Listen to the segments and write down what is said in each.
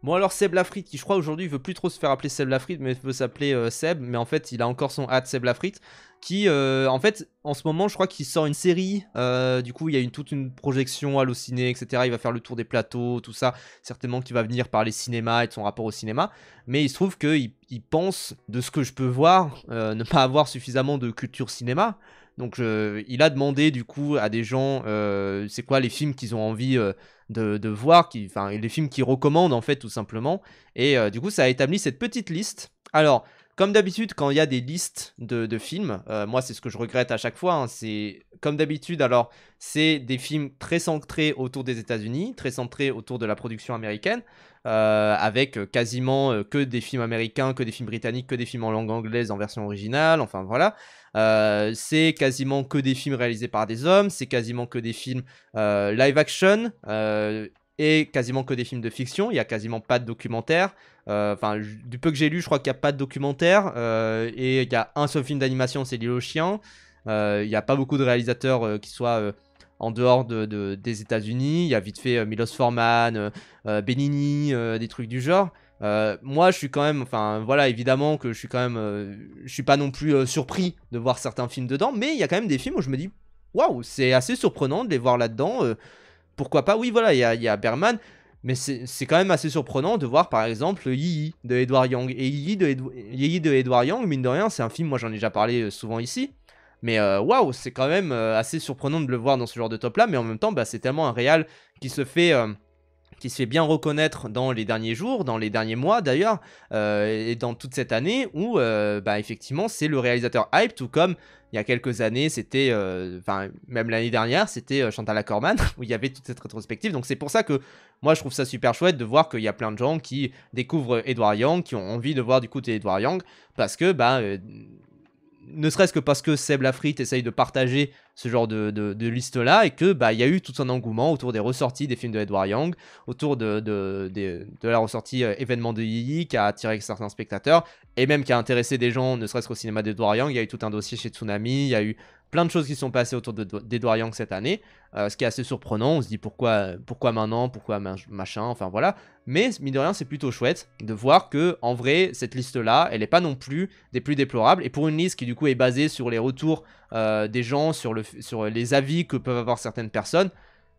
Bon alors Seb Lafrite, qui je crois aujourd'hui il veut plus trop se faire appeler Seb Lafrite, mais il veut s'appeler Seb, mais en fait il a encore son hâte Seb Lafrite, qui en fait en ce moment je crois qu'il sort une série, du coup il y a toute une projection hallucinée, etc. Il va faire le tour des plateaux, tout ça, certainement qu'il va venir parler cinéma et de son rapport au cinéma, mais il se trouve qu'il pense, de ce que je peux voir, ne pas avoir suffisamment de culture cinéma. Donc il a demandé du coup à des gens c'est quoi les films qu'ils ont envie de voir, enfin les films qu'ils recommandent en fait tout simplement. Et du coup ça a établi cette petite liste. Alors comme d'habitude quand il y a des listes de films, moi c'est ce que je regrette à chaque fois, hein, c'est comme d'habitude alors c'est des films très centrés autour des États-Unis, très centrés autour de la production américaine, avec quasiment que des films américains, que des films britanniques, que des films en langue anglaise en version originale, enfin voilà. C'est quasiment que des films réalisés par des hommes, c'est quasiment que des films live action, et quasiment que des films de fiction, il n'y a quasiment pas de documentaire. Enfin, du peu que j'ai lu, je crois qu'il n'y a pas de documentaire, et il y a un seul film d'animation, c'est L'île aux chiens. Il n'y a pas beaucoup de réalisateurs qui soient en dehors des États-Unis. Il y a vite fait Milos Forman, Benigni, des trucs du genre. Moi, je suis quand même, enfin voilà, évidemment que je suis quand même, je suis pas non plus surpris de voir certains films dedans, mais il y a quand même des films où je me dis, waouh, c'est assez surprenant de les voir là-dedans. Pourquoi pas? Oui, voilà, il y a Berman, mais c'est quand même assez surprenant de voir par exemple Yi de Edward Young. Et Yi de Edward Young, mine de rien, c'est un film, moi j'en ai déjà parlé souvent ici, mais waouh, c'est quand même assez surprenant de le voir dans ce genre de top-là, mais en même temps, bah, c'est tellement un réal qui se fait bien reconnaître dans les derniers jours, dans les derniers mois d'ailleurs, et dans toute cette année où, bah, effectivement, c'est le réalisateur hype, tout comme il y a quelques années, c'était, enfin, même l'année dernière, c'était Chantal Akerman, où il y avait toute cette rétrospective. Donc c'est pour ça que moi, je trouve ça super chouette de voir qu'il y a plein de gens qui découvrent Edward Young, qui ont envie de voir du coup Edward Young, parce que, bah, ne serait-ce que parce que Seb Lafrite essaye de partager ce genre de liste-là, et que bah il y a eu tout un engouement autour des ressorties des films de Edward Young, autour de la ressortie événement de Yi qui a attiré certains spectateurs, et même qui a intéressé des gens, ne serait-ce qu'au cinéma d'Edward Young. Il y a eu tout un dossier chez Tsunami, il y a eu plein de choses qui sont passées autour d'Edward Young cette année, ce qui est assez surprenant. On se dit pourquoi maintenant, pourquoi machin, enfin voilà. Mais mine de rien, c'est plutôt chouette de voir que en vrai, cette liste-là, elle est pas non plus des plus déplorables. Et pour une liste qui du coup est basée sur les retours des gens, sur les avis que peuvent avoir certaines personnes,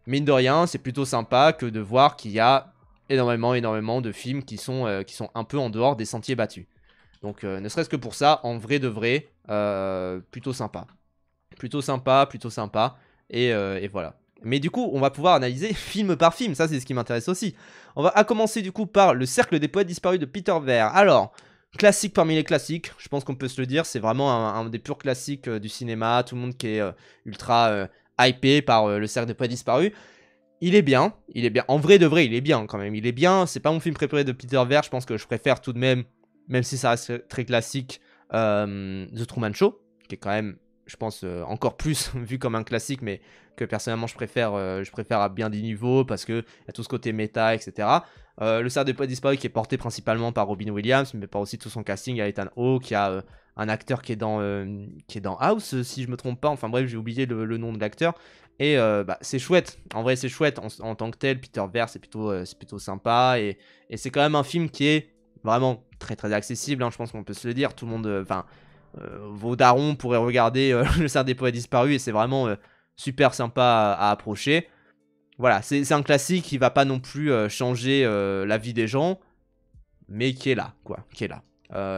mine de rien, c'est plutôt sympa que de voir qu'il y a énormément de films qui sont un peu en dehors des sentiers battus. Donc ne serait-ce que pour ça, en vrai de vrai, plutôt sympa. Plutôt sympa. Et voilà. Mais du coup, on va pouvoir analyser film par film, ça c'est ce qui m'intéresse aussi. On va commencer du coup par Le Cercle des Poètes Disparus de Peter Weir. Alors, classique parmi les classiques, je pense qu'on peut se le dire, c'est vraiment un des purs classiques du cinéma, tout le monde qui est ultra hypé par Le Cercle des Poètes Disparus. Il est bien, en vrai de vrai, il est bien quand même, il est bien, c'est pas mon film préféré de Peter Weir, je pense que je préfère tout de même si ça reste très classique, The Truman Show, qui est quand même, je pense, encore plus vu comme un classique, mais que personnellement je préfère à bien des niveaux, parce qu'il y a tout ce côté méta, etc. Le Cercle des Poètes Disparus qui est porté principalement par Robin Williams, mais par aussi tout son casting. Il y a Ethan Hawke, il y a un acteur qui est dans House, si je me trompe pas, enfin bref, j'ai oublié le nom de l'acteur. Et bah, c'est chouette, en vrai c'est chouette en tant que tel. Peter Weir c'est plutôt sympa, et c'est quand même un film qui est vraiment très très accessible, hein, je pense qu'on peut se le dire. Tout le monde, enfin, vos darons pourraient regarder Le Cercle des Poètes Disparus, et c'est vraiment super sympa à approcher. Voilà, c'est un classique qui va pas non plus changer la vie des gens, mais qui est là, quoi, qui est là.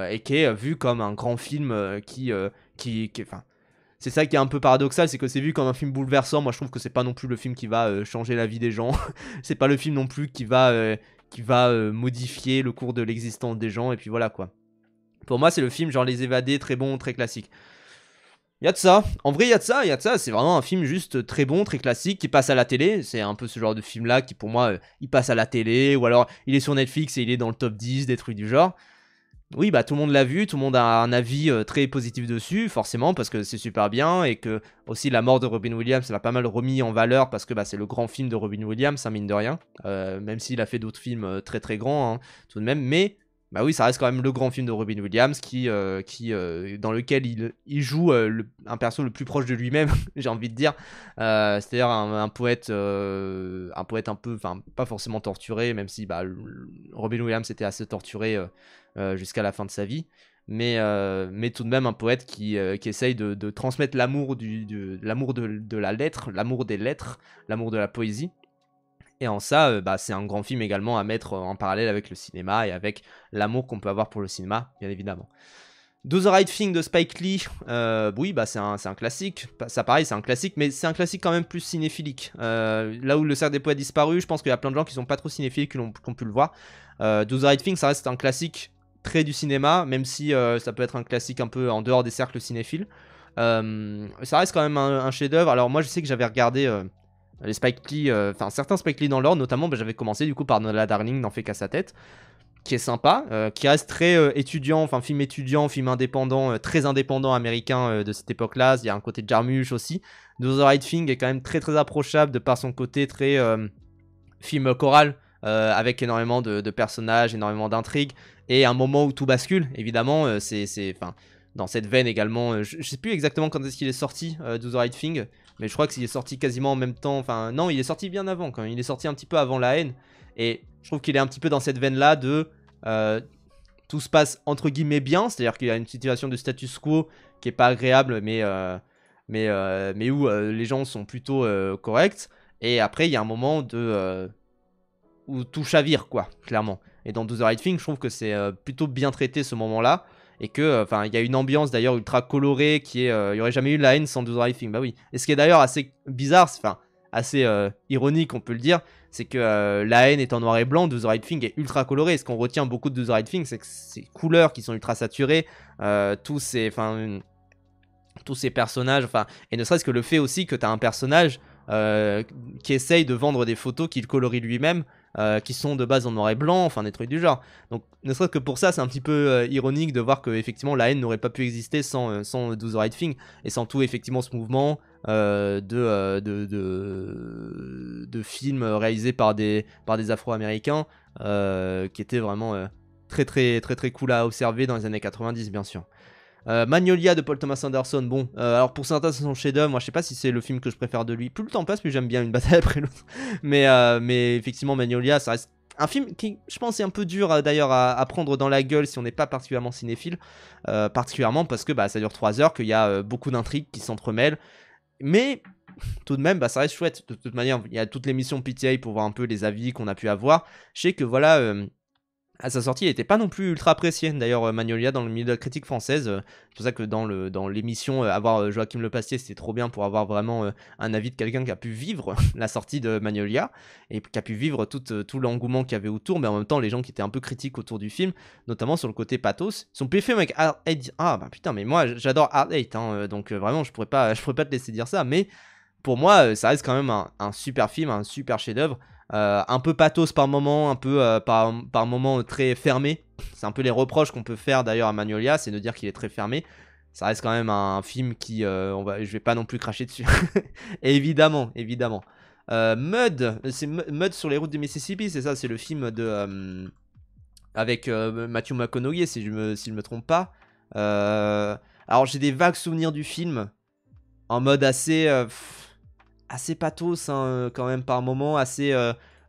Et qui est vu comme un grand film enfin, c'est ça qui est un peu paradoxal, c'est que c'est vu comme un film bouleversant. Moi, je trouve que c'est pas non plus le film qui va changer la vie des gens. C'est pas le film non plus qui va modifier le cours de l'existence des gens, et puis voilà, quoi. Pour moi, c'est le film genre Les Évadés, très bon, très classique. Il y a de ça. En vrai, il y a de ça. C'est vraiment un film juste très bon, très classique, qui passe à la télé. C'est un peu ce genre de film-là qui, pour moi, il passe à la télé, ou alors il est sur Netflix et il est dans le top 10, des trucs du genre. Oui, bah tout le monde l'a vu, tout le monde a un avis très positif dessus, forcément, parce que c'est super bien, et que aussi la mort de Robin Williams l'a pas mal remis en valeur, parce que bah, c'est le grand film de Robin Williams, hein, mine de rien, même s'il a fait d'autres films très très grands, hein, tout de même. Mais bah oui, ça reste quand même le grand film de Robin Williams dans lequel il joue un perso le plus proche de lui-même, j'ai envie de dire. C'est-à-dire un poète un peu, enfin pas forcément torturé, même si bah, Robin Williams était assez torturé jusqu'à la fin de sa vie. Mais tout de même un poète qui essaye de transmettre l'amour l'amour de la lettre, l'amour des lettres, l'amour de la poésie. Et en ça, bah, c'est un grand film également à mettre en parallèle avec le cinéma et avec l'amour qu'on peut avoir pour le cinéma, bien évidemment. Do the Right Thing de Spike Lee, oui, bah, c'est un classique. Ça, pareil, c'est un classique, mais c'est un classique quand même plus cinéphilique. Là où Le Cercle des Poètes a disparu, je pense qu'il y a plein de gens qui sont pas trop cinéphiles qui ont pu le voir. Do the Right Thing, ça reste un classique très du cinéma, même si ça peut être un classique un peu en dehors des cercles cinéphiles. Ça reste quand même un chef-d'œuvre. Alors, moi, je sais que j'avais regardé. Les Spike Lee, enfin certains Spike Lee dans l'ordre, notamment bah, j'avais commencé du coup par Nola Darling, n'en fait qu'à sa tête, qui est sympa, qui reste très étudiant, enfin film étudiant, film indépendant, très indépendant américain de cette époque-là. Il y a un côté de Jarmusch aussi. Do the Right Thing est quand même très très approchable de par son côté très film choral, avec énormément de personnages, énormément d'intrigues, et un moment où tout bascule, évidemment, c'est dans cette veine également, je sais plus exactement quand est-ce qu'il est sorti, Do the Right Thing, mais je crois qu'il est sorti quasiment en même temps, enfin non, il est sorti bien avant quand même, il est sorti un petit peu avant La Haine, et je trouve qu'il est un petit peu dans cette veine-là de tout se passe entre guillemets bien, c'est-à-dire qu'il y a une situation de status quo qui est pas agréable, mais où les gens sont plutôt corrects, et après il y a un moment où tout chavire, quoi, clairement. Et dans Do the Right Thing, je trouve que c'est plutôt bien traité ce moment-là. Et que, enfin, il y a une ambiance d'ailleurs ultra colorée qui est. Il n'y aurait jamais eu La Haine sans Do the Right Thing, bah oui. Et ce qui est d'ailleurs assez bizarre, enfin, assez ironique, on peut le dire, c'est que La Haine est en noir et blanc, Do the Right Thing est ultra coloré. Et ce qu'on retient beaucoup de Do the Right Thing, c'est que ces couleurs qui sont ultra saturées, tous ces personnages, enfin, et ne serait-ce que le fait aussi que tu as un personnage qui essaye de vendre des photos qu'il colorie lui-même, qui sont de base en noir et blanc, enfin des trucs du genre. Donc ne serait-ce que pour ça, c'est un petit peu ironique de voir que effectivement La Haine n'aurait pas pu exister sans Do the Right Thing, et sans tout effectivement ce mouvement de films réalisés par des Afro-Américains, qui étaient vraiment très très très très cool à observer dans les années 90, bien sûr. Magnolia de Paul Thomas Anderson, bon, alors pour certains c'est son chef-d'œuvre, moi je sais pas si c'est le film que je préfère de lui. Plus le temps passe, plus j'aime bien une bataille après l'autre. Mais effectivement, Magnolia, ça reste un film qui, je pense, est un peu dur d'ailleurs à prendre dans la gueule si on n'est pas particulièrement cinéphile. Particulièrement parce que bah, ça dure 3 heures, qu'il y a beaucoup d'intrigues qui s'entremêlent. Mais tout de même, bah, ça reste chouette. De toute manière, il y a toute l'émission PTA pour voir un peu les avis qu'on a pu avoir. Je sais que voilà. À sa sortie, il n'était pas non plus ultra apprécié. D'ailleurs, Magnolia, dans le milieu de la critique française, c'est pour ça que dans l'émission, avoir Joachim Le Pastier, c'était trop bien pour avoir vraiment un avis de quelqu'un qui a pu vivre la sortie de Magnolia et qui a pu vivre tout l'engouement qu'il y avait autour, mais en même temps, les gens qui étaient un peu critiques autour du film, notamment sur le côté pathos, ils sont plus faits avec Hard Eight. Ah bah putain, mais moi j'adore Hard Eight, hein, donc vraiment, je pourrais pas te laisser dire ça, mais pour moi, ça reste quand même un super film, un super chef-d'œuvre. Un peu pathos par moment, un peu par moment très fermé. C'est un peu les reproches qu'on peut faire d'ailleurs à Magnolia, c'est de dire qu'il est très fermé. Ça reste quand même un film qui, je vais pas non plus cracher dessus. Évidemment, évidemment. Mud, c'est Mud sur les routes du Mississippi, c'est ça, c'est le film de avec Matthew McConaughey, si je me trompe pas. Alors j'ai des vagues souvenirs du film, en mode assez pathos, hein, quand même par moment, assez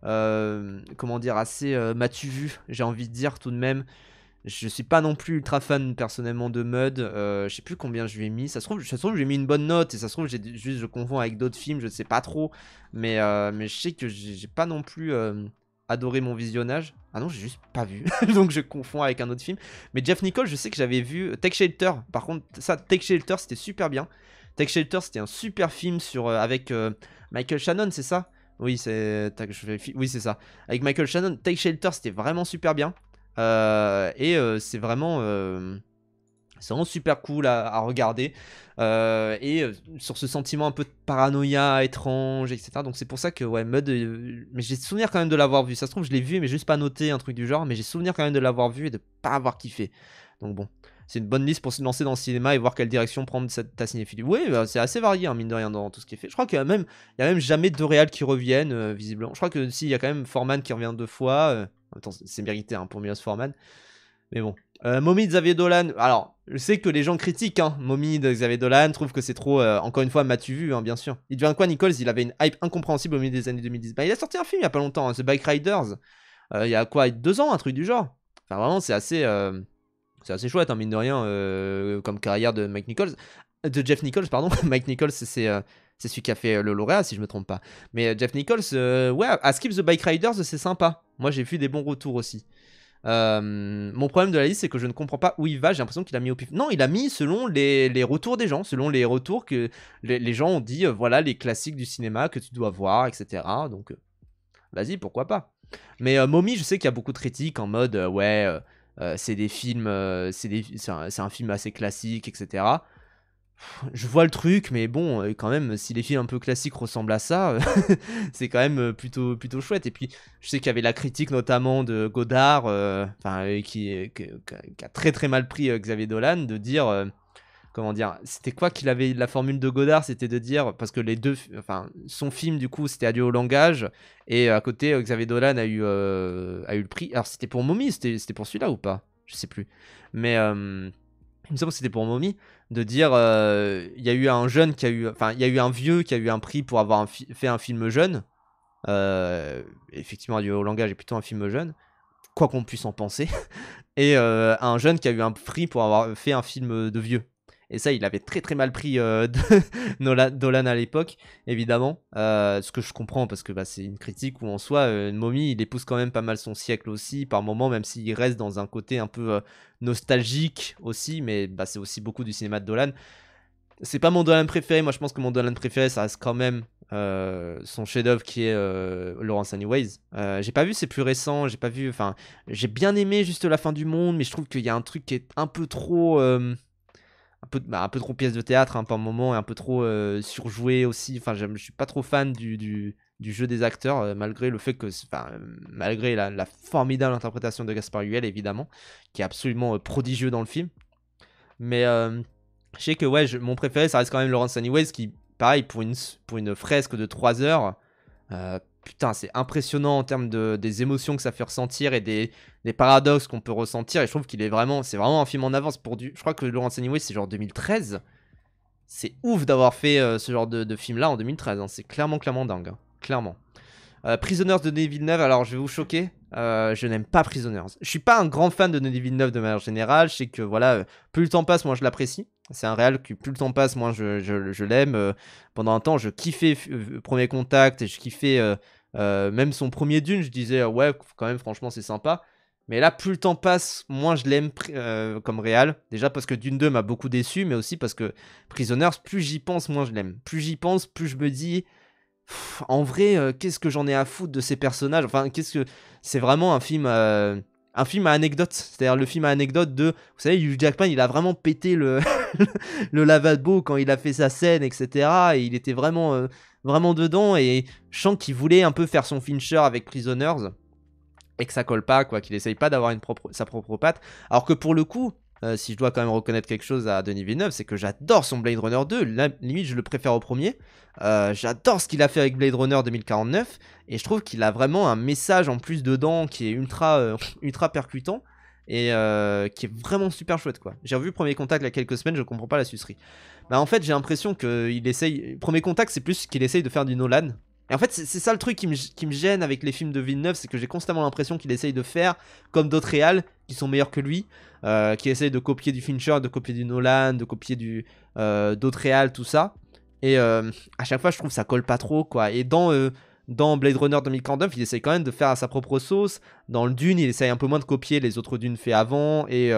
comment dire, assez m'as-tu vu, j'ai envie de dire tout de même. Je suis pas non plus ultra fan personnellement de Mud, je sais plus combien je lui ai mis, ça se trouve j'ai mis une bonne note, et ça se trouve je confonds avec d'autres films, je sais pas trop, mais je sais que j'ai pas non plus adoré mon visionnage. Ah non, j'ai juste pas vu, donc je confonds avec un autre film. Mais Jeff Nichols, je sais que j'avais vu Take Shelter, par contre ça, Take Shelter c'était super bien. Take Shelter, c'était un super film avec Michael Shannon, c'est ça? Oui, oui, c'est ça. Avec Michael Shannon, Take Shelter, c'était vraiment super bien. C'est vraiment super cool à regarder. Sur ce sentiment un peu de paranoïa étrange, etc. Donc c'est pour ça que, ouais, Mud. Mais j'ai souvenir quand même de l'avoir vu. Ça se trouve, je l'ai vu, mais juste pas noté, un truc du genre. Mais j'ai souvenir quand même de l'avoir vu et de pas avoir kiffé. Donc bon. C'est une bonne liste pour se lancer dans le cinéma et voir quelle direction prendre ta cinéphilie. Oui, bah, c'est assez varié, hein, mine de rien, dans tout ce qui est fait. Je crois qu'il y a même jamais deux réals qui reviennent, visiblement. Je crois que si, il y a quand même Forman qui revient 2 fois. Attends, c'est mérité, hein, pour Milos Forman. Mais bon. Mommy de Xavier Dolan, alors, je sais que les gens critiquent, hein, Mommy de Xavier Dolan, trouvent que c'est trop, encore une fois, m'as-tu vu, hein, bien sûr. Il devient quoi, Nichols? Il avait une hype incompréhensible au milieu des années 2010. Bah, il a sorti un film il y a pas longtemps, hein, The Bike Riders, il y a quoi, 2 ans, un truc du genre. Enfin, vraiment, c'est assez chouette, hein, mine de rien, comme carrière de Mike Nichols. De Jeff Nichols, pardon. Mike Nichols, c'est celui qui a fait le lauréat, si je me trompe pas. Mais Jeff Nichols, ouais, à Skip the Bike Riders, c'est sympa. Moi, j'ai vu des bons retours aussi. Mon problème de la liste, c'est que je ne comprends pas où il va. J'ai l'impression qu'il a mis au pif. Non, il a mis selon les retours des gens, selon les retours que les gens ont dit, voilà, les classiques du cinéma que tu dois voir, etc. Donc, vas-y, pourquoi pas. Mais Mommy, je sais qu'il y a beaucoup de critiques en mode, ouais, c'est des films, c'est un film assez classique, etc. Je vois le truc, mais bon, quand même, si les films un peu classiques ressemblent à ça, c'est quand même plutôt chouette. Et puis, je sais qu'il y avait la critique notamment de Godard, qui a très très mal pris Xavier Dolan, de dire, comment dire, c'était quoi qu'il avait, la formule de Godard, c'était de dire, parce que les deux, enfin, son film du coup, c'était Adieu au langage, et à côté, Xavier Dolan a eu le prix. Alors, c'était pour Mommy, c'était pour celui-là ou pas? Je sais plus. Mais il me semble que c'était pour Mommy, de dire il y a eu un jeune qui a eu, enfin il y a eu un vieux qui a eu un prix pour avoir fait un film jeune. Effectivement, Adieu au langage est plutôt un film jeune, quoi qu'on puisse en penser. Et un jeune qui a eu un prix pour avoir fait un film de vieux. Et ça, il avait très très mal pris de Dolan à l'époque, évidemment. Ce que je comprends, parce que bah, c'est une critique où en soi, Mommy, il épouse quand même pas mal son siècle aussi, par moment, même s'il reste dans un côté un peu nostalgique aussi, mais bah, c'est aussi beaucoup du cinéma de Dolan. C'est pas mon Dolan préféré, moi je pense que mon Dolan préféré, ça reste quand même son chef-d'œuvre qui est Lawrence Anyways. J'ai pas vu ses plus récents, j'ai pas vu, enfin, j'ai bien aimé juste La fin du monde, mais je trouve qu'il y a un truc qui est un peu trop un peu trop pièce de théâtre, hein, par moment, et un peu trop surjoué aussi. Enfin, je suis pas trop fan du jeu des acteurs, malgré le fait que, enfin, malgré la formidable interprétation de Gaspard Ulliel, évidemment, qui est absolument prodigieux dans le film. Mais je sais que ouais, mon préféré, ça reste quand même Lawrence Anyways, qui, pareil, pour une fresque de 3 heures, putain, c'est impressionnant en termes des émotions que ça fait ressentir et des paradoxes qu'on peut ressentir. Et je trouve qu'il est vraiment, c'est vraiment un film en avance pour du. Je crois que Lawrence Anyways, c'est genre 2013. C'est ouf d'avoir fait ce genre de film-là en 2013. Hein. C'est clairement dingue. Hein. Clairement. Prisoners de Denis Villeneuve, alors je vais vous choquer. Je n'aime pas Prisoners. Je suis pas un grand fan de Denis Villeneuve de manière générale. Je sais que voilà, plus le temps passe, moins je l'apprécie. C'est un réal que plus le temps passe, moins je l'aime. Pendant un temps, je kiffais Premier Contact et je kiffais même son premier Dune. Je disais, ouais, quand même, franchement, c'est sympa. Mais là, plus le temps passe, moins je l'aime comme réal. Déjà parce que Dune 2 m'a beaucoup déçu, mais aussi parce que Prisoners, plus j'y pense, moins je l'aime. Plus j'y pense, plus je me dis. En vrai, qu'est-ce que j'en ai à foutre de ces personnages? Enfin, c'est vraiment un film à anecdote. C'est-à-dire le film à anecdote de, vous savez, Hugh Jackman, il a vraiment pété le le lavabo quand il a fait sa scène, etc. Et il était vraiment dedans. Et je sens qu'il voulait un peu faire son Fincher avec Prisoners et que ça colle pas, quoi. Qu'il essaye pas d'avoir sa propre patte. Alors que pour le coup. Si je dois quand même reconnaître quelque chose à Denis Villeneuve, c'est que j'adore son Blade Runner 2. Là, limite, je le préfère au premier. J'adore ce qu'il a fait avec Blade Runner 2049. Et je trouve qu'il a vraiment un message en plus dedans qui est ultra percutant. Et qui est vraiment super chouette, quoi. J'ai revu Premier Contact il y a quelques semaines, je comprends pas la sucerie. Bah, en fait, j'ai l'impression qu'il essaye. Premier Contact, c'est plus qu'il essaye de faire du Nolan. Et en fait, c'est ça le truc qui me gêne avec les films de Villeneuve, c'est que j'ai constamment l'impression qu'il essaye de faire comme d'autres réals qui sont meilleurs que lui, qui essayent de copier du Fincher, de copier du Nolan, de copier d'autres réals, tout ça. Et à chaque fois, je trouve que ça colle pas trop, quoi. Et dans Blade Runner 2049, il essaye quand même de faire à sa propre sauce. Dans le Dune, il essaye un peu moins de copier les autres Dunes faits avant, et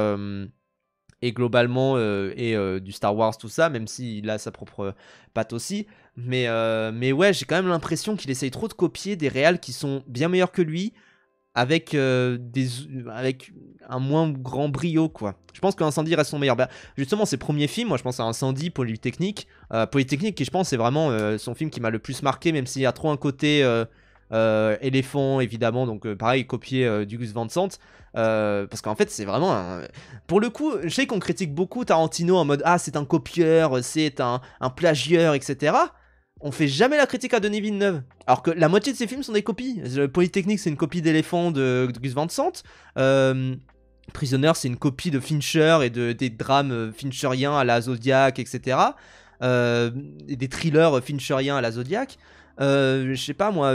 globalement du Star Wars, tout ça, même s'il a sa propre patte aussi. Mais ouais, j'ai quand même l'impression qu'il essaye trop de copier des réals qui sont bien meilleurs que lui, avec un moins grand brio, quoi. Je pense qu'Incendie reste son meilleur. Bah, justement, ses premiers films, moi je pense à Incendie, Polytechnique. Polytechnique, qui je pense est vraiment son film qui m'a le plus marqué, même s'il y a trop un côté éléphant, évidemment, donc pareil, copié du Gus Van Sant. Parce qu'en fait, c'est vraiment pour le coup, je sais qu'on critique beaucoup Tarantino en mode ah, c'est un copieur, c'est un plagieur, etc. On fait jamais la critique à Denis Villeneuve. Alors que la moitié de ses films sont des copies. Polytechnique, c'est une copie d'éléphant de Gus Van Sant. Prisoner, c'est une copie de Fincher et des drames fincheriens à la Zodiac, etc. Et des thrillers fincheriens à la Zodiac. Je sais pas moi,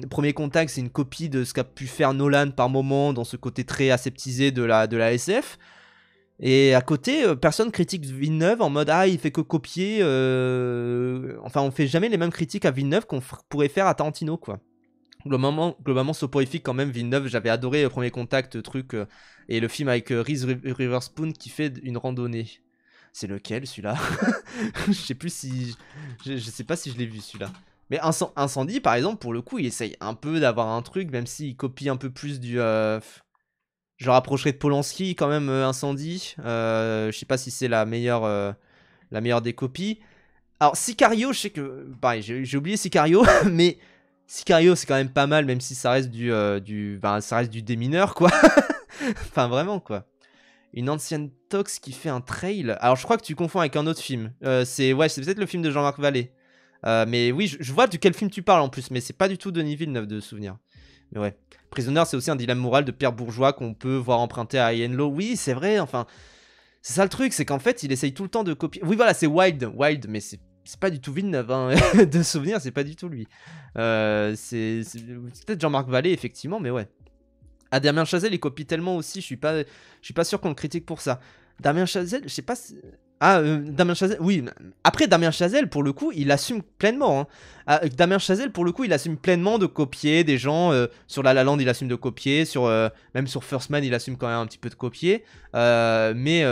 Premier Contact, c'est une copie de ce qu'a pu faire Nolan par moment dans ce côté très aseptisé de la SF. Et à côté, personne critique Villeneuve en mode ah il fait que copier. Enfin, on fait jamais les mêmes critiques à Villeneuve qu'on pourrait faire à Tarantino quoi. Globalement soporifique quand même Villeneuve. J'avais adoré le Premier Contact truc et le film avec Reese Witherspoon qui fait une randonnée. C'est lequel celui-là? Je sais plus si je sais pas si je l'ai vu celui-là. Mais Incendie par exemple pour le coup il essaye un peu d'avoir un truc même s'il copie un peu plus du je rapprocherai de Polanski quand même Incendie. Je sais pas si c'est la meilleure des copies. Alors Sicario, je sais que pareil, j'ai oublié Sicario, mais Sicario c'est quand même pas mal même si ça reste ça reste du démineur quoi. Enfin vraiment quoi. Une ancienne tox qui fait un trail. Alors je crois que tu confonds avec un autre film. C'est peut-être le film de Jean-Marc Vallée. Mais oui, je vois de quel film tu parles en plus, mais c'est pas du tout Denis Villeneuve de souvenir. Mais ouais. Prisoner, c'est aussi un dilemme moral de Pierre Bourgeois qu'on peut voir emprunté à Ian Lowe. Oui, c'est vrai, enfin. C'est ça le truc, c'est qu'en fait, il essaye tout le temps de copier. Oui, voilà, c'est Wild, mais c'est pas du tout Villeneuve, hein. De souvenir, c'est pas du tout lui. C'est peut-être Jean-Marc Vallée, effectivement, mais ouais. Ah, Damien Chazelle, il copie tellement aussi, je suis pas sûr qu'on le critique pour ça. Damien Chazelle, je sais pas si... Ah, Damien Chazelle, oui. Après, Damien Chazelle, pour le coup, il assume pleinement. Hein. Damien Chazelle, pour le coup, il assume pleinement de copier des gens. Sur La La Land, il assume de copier. Même sur First Man, il assume quand même un petit peu de copier. Mais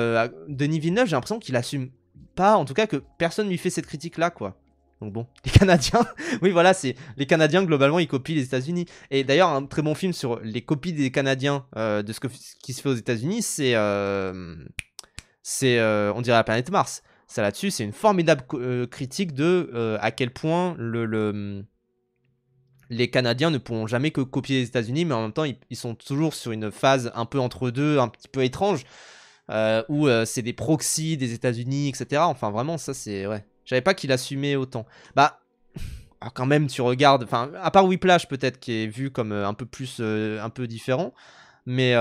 Denis Villeneuve, j'ai l'impression qu'il assume pas. En tout cas, que personne lui fait cette critique-là, quoi. Donc bon, les Canadiens, oui voilà, c'est les Canadiens globalement ils copient les États-Unis. Et d'ailleurs un très bon film sur les copies des Canadiens de ce qui se fait aux États-Unis, c'est on dirait la planète Mars. Ça là-dessus, c'est une formidable critique de à quel point les Canadiens ne pourront jamais que copier les États-Unis, mais en même temps ils sont toujours sur une phase un peu entre deux, un petit peu étrange, où c'est des proxys des États-Unis, etc. Enfin vraiment ça c'est ouais. Je savais pas qu'il assumait autant. Bah, alors quand même, tu regardes. Enfin, à part Whiplash, peut-être, qui est vu comme un peu plus. Un peu différent. Mais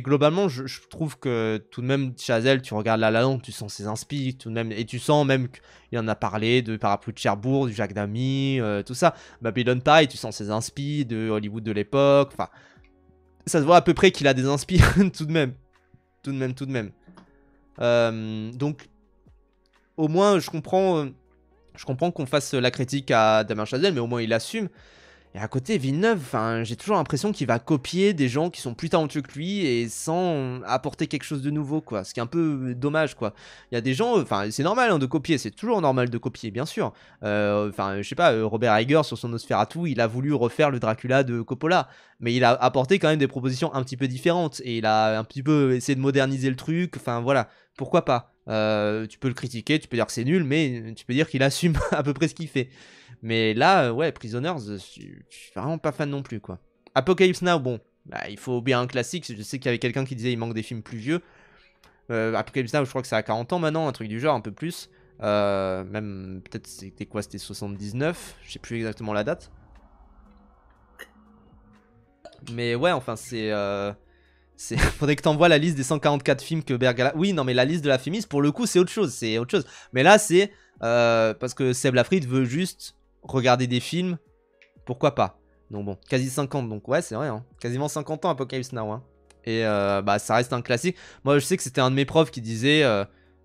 globalement, je trouve que tout de même, Chazelle, tu regardes La La Land, tu sens ses inspi, tout de même. Et tu sens même qu'il en a parlé de Parapluie de Cherbourg, du Jacques Damy, tout ça. Babylone, pareil, tu sens ses inspi de Hollywood de l'époque. Enfin, ça se voit à peu près qu'il a des inspi, tout de même. Tout de même. Donc. Au moins, je comprends qu'on fasse la critique à Damien Chazelle, mais au moins il assume. Et à côté, Villeneuve, j'ai toujours l'impression qu'il va copier des gens qui sont plus talentueux que lui et sans apporter quelque chose de nouveau, quoi. Ce qui est un peu dommage, quoi. Il y a des gens, c'est normal hein, de copier, c'est toujours normal de copier, bien sûr. Je sais pas, Robert Eggers sur son Nosferatu, il a voulu refaire le Dracula de Coppola, mais il a apporté quand même des propositions un petit peu différentes et il a un petit peu essayé de moderniser le truc. Enfin voilà, pourquoi pas. Tu peux le critiquer, tu peux dire que c'est nul, mais tu peux dire qu'il assume à peu près ce qu'il fait. Mais là, ouais, Prisoners, je suis vraiment pas fan non plus, quoi. Apocalypse Now, bon, bah, il faut bien un classique. Je sais qu'il y avait quelqu'un qui disait il manque des films plus vieux. Apocalypse Now, je crois que c'est à 40 ans maintenant, un truc du genre, un peu plus. Même, peut-être c'était quoi? C'était 79, je sais plus exactement la date. Mais ouais, enfin, faudrait que t'envoies la liste des 144 films que Bergala... Oui, non, mais la liste de la Fémis, pour le coup, c'est autre chose. Mais là, c'est parce que Seb Lafrite veut juste regarder des films. Pourquoi pas? Donc bon, quasi 50. Donc ouais, c'est vrai. Hein. Quasiment 50 ans, Apocalypse Now. Hein. Et ça reste un classique. Moi, je sais que c'était un de mes profs qui disait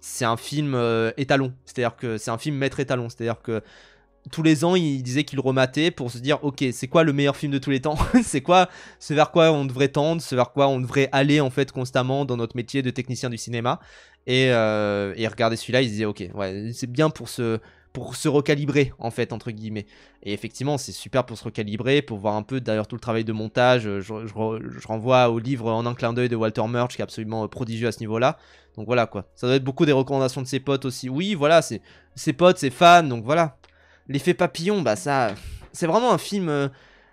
c'est un film étalon. C'est-à-dire que c'est un film maître étalon. C'est-à-dire que tous les ans, il disait qu'il rematait pour se dire ok, c'est quoi le meilleur film de tous les temps? C'est quoi ce vers quoi on devrait tendre, ce vers quoi on devrait aller en fait constamment dans notre métier de technicien du cinéma. Et regarder celui-là, il se disait ok, ouais, c'est bien pour se recalibrer en fait entre guillemets. Et effectivement, c'est super pour se recalibrer, pour voir un peu d'ailleurs tout le travail de montage. Je renvoie au livre En un clin d'œil de Walter Murch qui est absolument prodigieux à ce niveau-là. Donc voilà quoi. Ça doit être beaucoup des recommandations de ses potes aussi. Oui, voilà, c'est ses potes, ses fans, donc voilà. L'effet papillon, bah ça, c'est vraiment un film.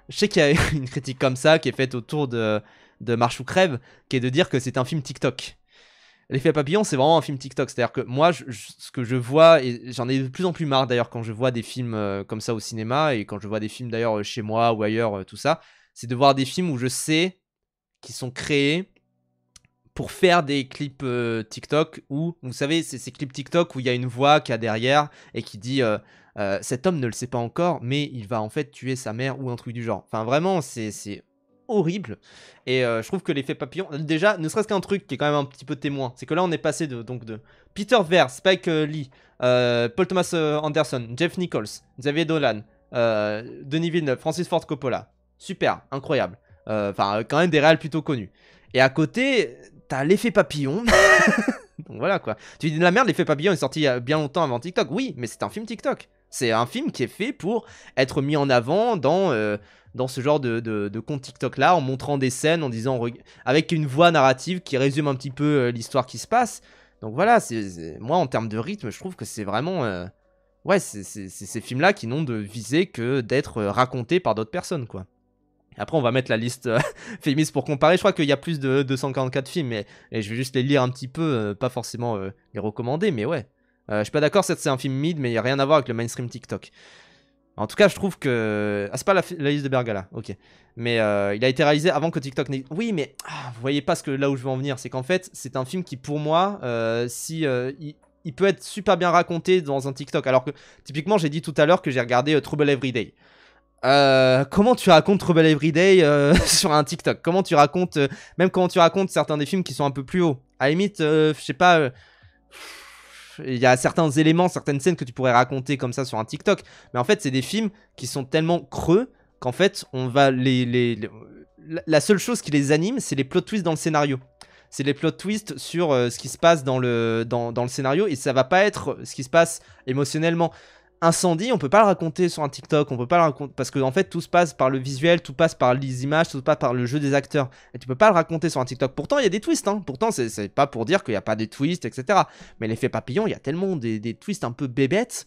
Je sais qu'il y a une critique comme ça qui est faite autour de Marche ou Crève, qui est de dire que c'est un film TikTok. L'effet papillon, c'est vraiment un film TikTok. C'est-à-dire que moi, ce que je vois, et j'en ai de plus en plus marre d'ailleurs quand je vois des films comme ça au cinéma, et quand je vois des films d'ailleurs chez moi ou ailleurs, tout ça, c'est de voir des films où je sais qu'ils sont créés pour faire des clips TikTok où, vous savez, c'est ces clips TikTok où il y a une voix qui a derrière et qui dit cet homme ne le sait pas encore, mais il va en fait tuer sa mère ou un truc du genre. Enfin, vraiment, c'est horrible. Et je trouve que l'effet papillon, déjà, ne serait-ce qu'un truc qui est quand même un petit peu témoin, c'est que là, on est passé de Peter Ver, Spike Lee, Paul Thomas Anderson, Jeff Nichols, Xavier Dolan, Denis Villeneuve, Francis Ford Coppola. Super, incroyable. Enfin, quand même des réals plutôt connus. Et à côté, t'as l'effet papillon. Donc voilà quoi. Tu dis de la merde, l'effet papillon est sorti il y a bien longtemps avant TikTok. Oui, mais c'est un film TikTok. C'est un film qui est fait pour être mis en avant dans ce genre de compte TikTok là, en montrant des scènes, en disant avec une voix narrative qui résume un petit peu l'histoire qui se passe. Donc voilà, moi en termes de rythme, je trouve que c'est vraiment ouais, c'est ces films là qui n'ont de visée que d'être racontés par d'autres personnes quoi. Après, on va mettre la liste féministe pour comparer. Je crois qu'il y a plus de 244 films, et je vais juste les lire un petit peu, pas forcément les recommander, mais ouais. Je suis pas d'accord, c'est un film mid, mais il n'y a rien à voir avec le mainstream TikTok. En tout cas, je trouve que... Ah, c'est pas la liste de Bergala, ok. Mais il a été réalisé avant que TikTok n'ait... Oui, mais vous voyez pas là où je veux en venir. C'est qu'en fait, c'est un film qui, pour moi, il peut être super bien raconté dans un TikTok. Alors que, typiquement, j'ai dit tout à l'heure que j'ai regardé Trouble Every Day. Comment tu racontes Trouble Every Day sur un TikTok? Comment tu racontes, même comment tu racontes certains des films qui sont un peu plus hauts? À la limite, je sais pas, il y a certains éléments, certaines scènes que tu pourrais raconter comme ça sur un TikTok, mais en fait, c'est des films qui sont tellement creux qu'en fait, on va la seule chose qui les anime, c'est les plot twists dans le scénario. C'est les plot twists sur ce qui se passe dans le scénario, et ça va pas être ce qui se passe émotionnellement. Incendie, on peut pas le raconter sur un TikTok, on peut pas le raconter parce que en fait tout se passe par le visuel, tout passe par les images, tout passe par le jeu des acteurs. Et tu peux pas le raconter sur un TikTok. Pourtant il y a des twists, hein. Pourtant c'est pas pour dire qu'il y a pas des twists, etc. Mais l'effet papillon, il y a tellement des twists un peu bébêtes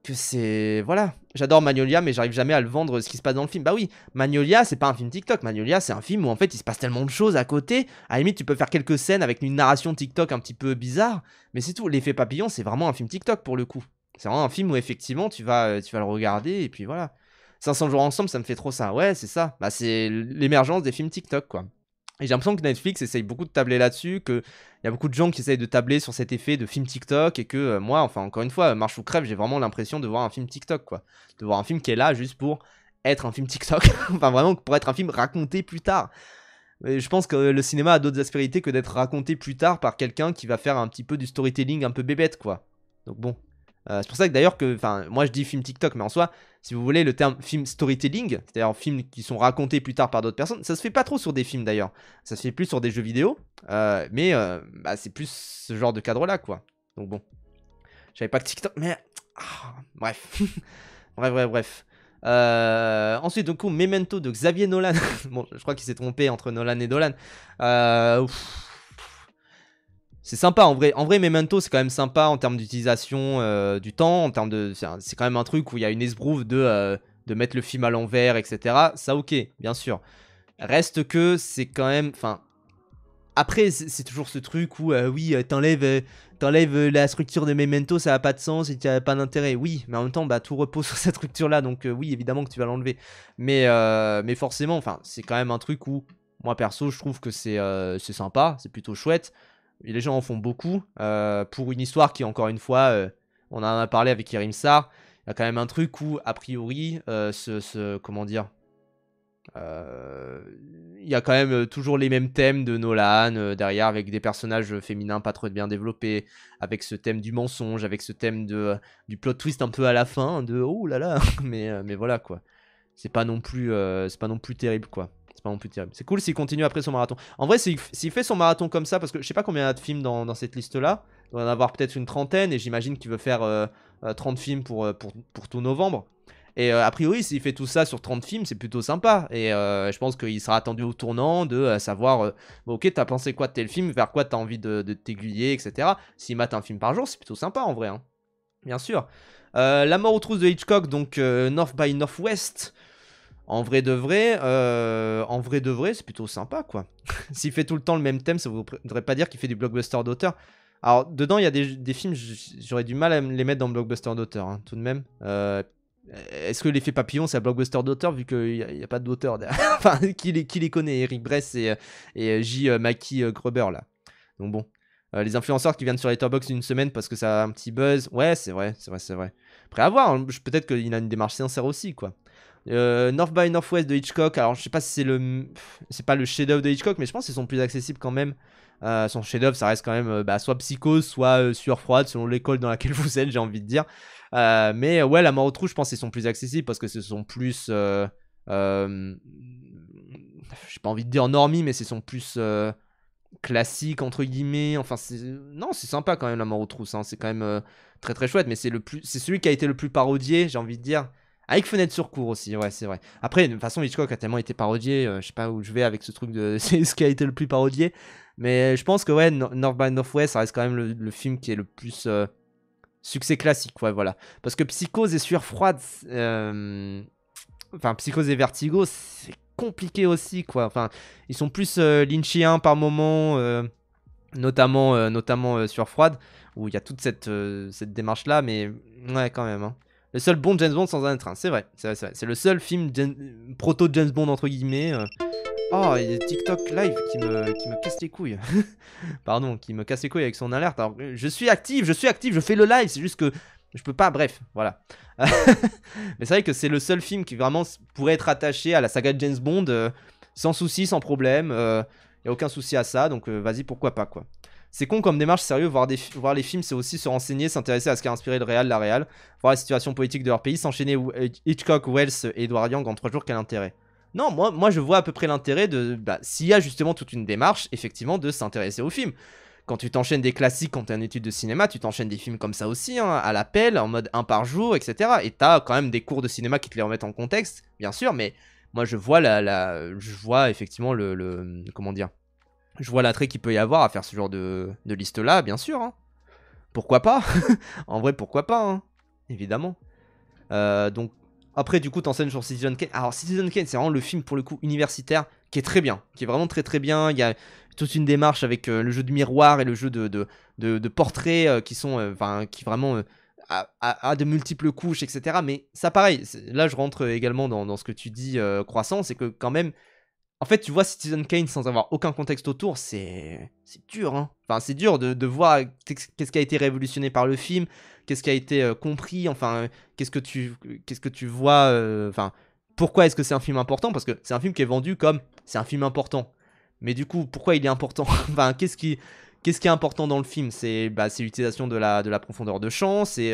que c'est... Voilà. J'adore Magnolia, mais j'arrive jamais à le vendre ce qui se passe dans le film. Bah oui, Magnolia, c'est pas un film TikTok. Magnolia, c'est un film où en fait il se passe tellement de choses à côté. À la limite, tu peux faire quelques scènes avec une narration TikTok un petit peu bizarre, mais c'est tout. L'effet papillon, c'est vraiment un film TikTok pour le coup. C'est vraiment un film où effectivement tu vas le regarder et puis voilà. 500 jours ensemble, ça me fait trop ça. Ouais, c'est ça. Bah, c'est l'émergence des films TikTok quoi. Et j'ai l'impression que Netflix essaye beaucoup de tabler là-dessus, qu'il y a beaucoup de gens qui essayent de tabler sur cet effet de film TikTok et que moi, enfin encore une fois, marche ou crève, j'ai vraiment l'impression de voir un film TikTok quoi. De voir un film qui est là juste pour être un film TikTok. Enfin vraiment pour être un film raconté plus tard. Et je pense que le cinéma a d'autres aspérités que d'être raconté plus tard par quelqu'un qui va faire un petit peu du storytelling un peu bébête quoi. Donc bon. C'est pour ça que d'ailleurs que, enfin, moi je dis film TikTok, mais en soi, si vous voulez, le terme film storytelling, c'est-à-dire films qui sont racontés plus tard par d'autres personnes, ça se fait pas trop sur des films d'ailleurs. Ça se fait plus sur des jeux vidéo, mais bah, c'est plus ce genre de cadre-là, quoi. Donc bon, je savais pas que TikTok, mais bref, bref. Ensuite, du coup, Memento de Xavier Nolan. Bon, je crois qu'il s'est trompé entre Nolan et Dolan. C'est sympa en vrai. En vrai, Memento, c'est quand même sympa en termes d'utilisation du temps. En termes de, c'est quand même un truc où il y a une esbrouve de mettre le film à l'envers, etc. Ça, ok, bien sûr. Reste que c'est quand même. Enfin. Après, c'est toujours ce truc où, oui, t'enlèves la structure de Memento, ça n'a pas de sens et tu n'as pas d'intérêt. Oui, mais en même temps, bah, tout repose sur cette structure-là. Donc, oui, évidemment que tu vas l'enlever. Mais forcément, enfin, c'est quand même un truc où, moi perso, je trouve que c'est sympa, c'est plutôt chouette. Et les gens en font beaucoup pour une histoire qui, encore une fois, on en a parlé avec Yerim Sarr. Il y a quand même un truc où, a priori, comment dire, il y a quand même toujours les mêmes thèmes de Nolan derrière, avec des personnages féminins pas trop bien développés, avec ce thème du mensonge, avec ce thème du plot twist un peu à la fin, de oh là là, mais voilà quoi. C'est pas non plus terrible quoi. C'est pas non plus terrible. C'est cool s'il continue après son marathon. En vrai, s'il fait son marathon comme ça, parce que je sais pas combien il y a de films dans cette liste-là, il doit en avoir peut-être une trentaine, et j'imagine qu'il veut faire 30 films pour tout novembre. Et a priori, s'il fait tout ça sur 30 films, c'est plutôt sympa. Et je pense qu'il sera attendu au tournant de savoir, bon, ok, t'as pensé quoi de tel film, vers quoi t'as envie de t'aiguiller, etc. S'il mate un film par jour, c'est plutôt sympa en vrai, hein. Bien sûr. La mort aux trousses de Hitchcock, donc North by Northwest. En vrai de vrai, c'est plutôt sympa, quoi. S'il fait tout le temps le même thème, ça voudrait pas dire qu'il fait du blockbuster d'auteur. Alors, dedans, il y a des films, j'aurais du mal à les mettre dans le blockbuster d'auteur, hein, tout de même. Est-ce que l'effet papillon c'est un blockbuster d'auteur vu qu'il n'y a pas d'auteur derrière. Enfin, qui les connaît, Eric Bress et J. Maki Gruber là. Donc bon. Les influenceurs qui viennent sur Letterboxd une semaine parce que ça a un petit buzz. Ouais, c'est vrai. Après, à voir. Hein. Peut-être qu'il a une démarche sincère aussi, quoi. North by Northwest de Hitchcock. Alors, je sais pas si c'est pas le chef-d'œuvre de Hitchcock, mais je pense qu'ils sont plus accessibles quand même. Son chef-d'œuvre, ça reste quand même soit Psychose, soit Sueur froide, selon l'école dans laquelle vous êtes, j'ai envie de dire. Mais ouais, La mort aux trous, je pense qu'ils sont plus accessibles parce que ce sont plus. J'ai pas envie de dire normie, mais ce sont plus. Classique entre guillemets, enfin non, c'est sympa quand même La mort aux trousses, hein. C'est quand même très très chouette, mais c'est celui qui a été le plus parodié, j'ai envie de dire, avec Fenêtre sur cour aussi. Ouais, c'est vrai. Après, de toute façon, Hitchcock a tellement été parodié, je sais pas où je vais avec ce truc de c'est ce qui a été le plus parodié, mais je pense que ouais, North by Northwest, ça reste quand même le film qui est le plus succès classique, ouais, voilà, parce que Psychose et Sueur froide, enfin Psychose et Vertigo, c'est compliqué aussi, quoi. Enfin, ils sont plus lynchiens par moment, notamment sur Froide, où il y a toute cette démarche-là, mais ouais, quand même. Hein. Le seul bon James Bond sans un train, c'est vrai. C'est le seul film proto James Bond, entre guillemets. Oh, il y a TikTok live qui me casse les couilles. Pardon, qui me casse les couilles avec son alerte. Alors, je suis actif, je fais le live, c'est juste que je peux pas, bref, voilà. Mais c'est vrai que c'est le seul film qui vraiment pourrait être attaché à la saga de James Bond sans souci, sans problème. Y a aucun souci à ça, donc vas-y, pourquoi pas, quoi. C'est con comme démarche, sérieux, voir les films, c'est aussi se renseigner, s'intéresser à ce qui a inspiré le réal, la réal, voir la situation politique de leur pays, s'enchaîner Hitchcock, Wells et Edward Young en 3 jours, quel intérêt? Non, moi je vois à peu près l'intérêt de, s'il y a justement toute une démarche, effectivement, de s'intéresser au film. Quand tu t'enchaînes des classiques, quand t'es en étude de cinéma, tu t'enchaînes des films comme ça aussi, hein, à l'appel, en mode 1 par jour, etc. Et t'as quand même des cours de cinéma qui te les remettent en contexte, bien sûr, mais moi je vois je vois effectivement comment dire, je vois l'attrait qu'il peut y avoir à faire ce genre de liste-là, bien sûr. Hein. Pourquoi pas? En vrai, pourquoi pas, hein, évidemment. Donc, après, du coup, t'enseignes sur Citizen Kane. Alors, Citizen Kane, c'est vraiment le film, pour le coup, universitaire, qui est très bien, qui est vraiment très très bien. Il y a toute une démarche avec le jeu de miroir et le jeu de portraits qui sont, qui vraiment a de multiples couches, etc. Mais ça, pareil, là, je rentre également dans ce que tu dis, Croissant, c'est que quand même, en fait, tu vois Citizen Kane sans avoir aucun contexte autour, c'est dur, hein. Enfin, c'est dur de voir qu'est-ce qui a été révolutionné par le film, qu'est-ce qui a été compris, enfin, qu'est-ce que tu vois, enfin, pourquoi est-ce que c'est un film important? Parce que c'est un film qui est vendu comme c'est un film important. Mais du coup, pourquoi il est important? Enfin, qu'est-ce qui est important dans le film? C'est l'utilisation de la profondeur de champ, c'est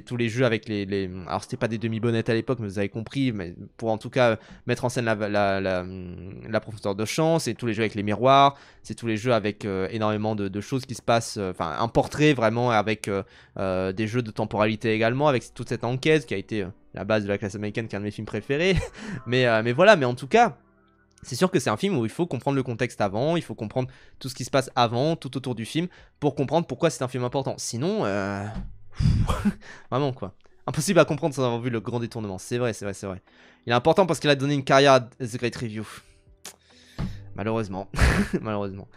tous les jeux avec alors c'était pas des demi-bonnettes à l'époque, mais vous avez compris, mais pour en tout cas mettre en scène la profondeur de champ, c'est tous les jeux avec les miroirs, c'est tous les jeux avec énormément de choses qui se passent, enfin un portrait vraiment avec des jeux de temporalité également, avec toute cette enquête qui a été la base de la classe américaine, qui est un de mes films préférés. mais voilà, mais en tout cas, c'est sûr que c'est un film où il faut comprendre le contexte avant, il faut comprendre tout ce qui se passe avant, tout autour du film, pour comprendre pourquoi c'est un film important. Sinon, vraiment quoi. Impossible à comprendre sans avoir vu le grand détournement. C'est vrai. Il est important parce qu'il a donné une carrière à The Great Review. Malheureusement. Malheureusement.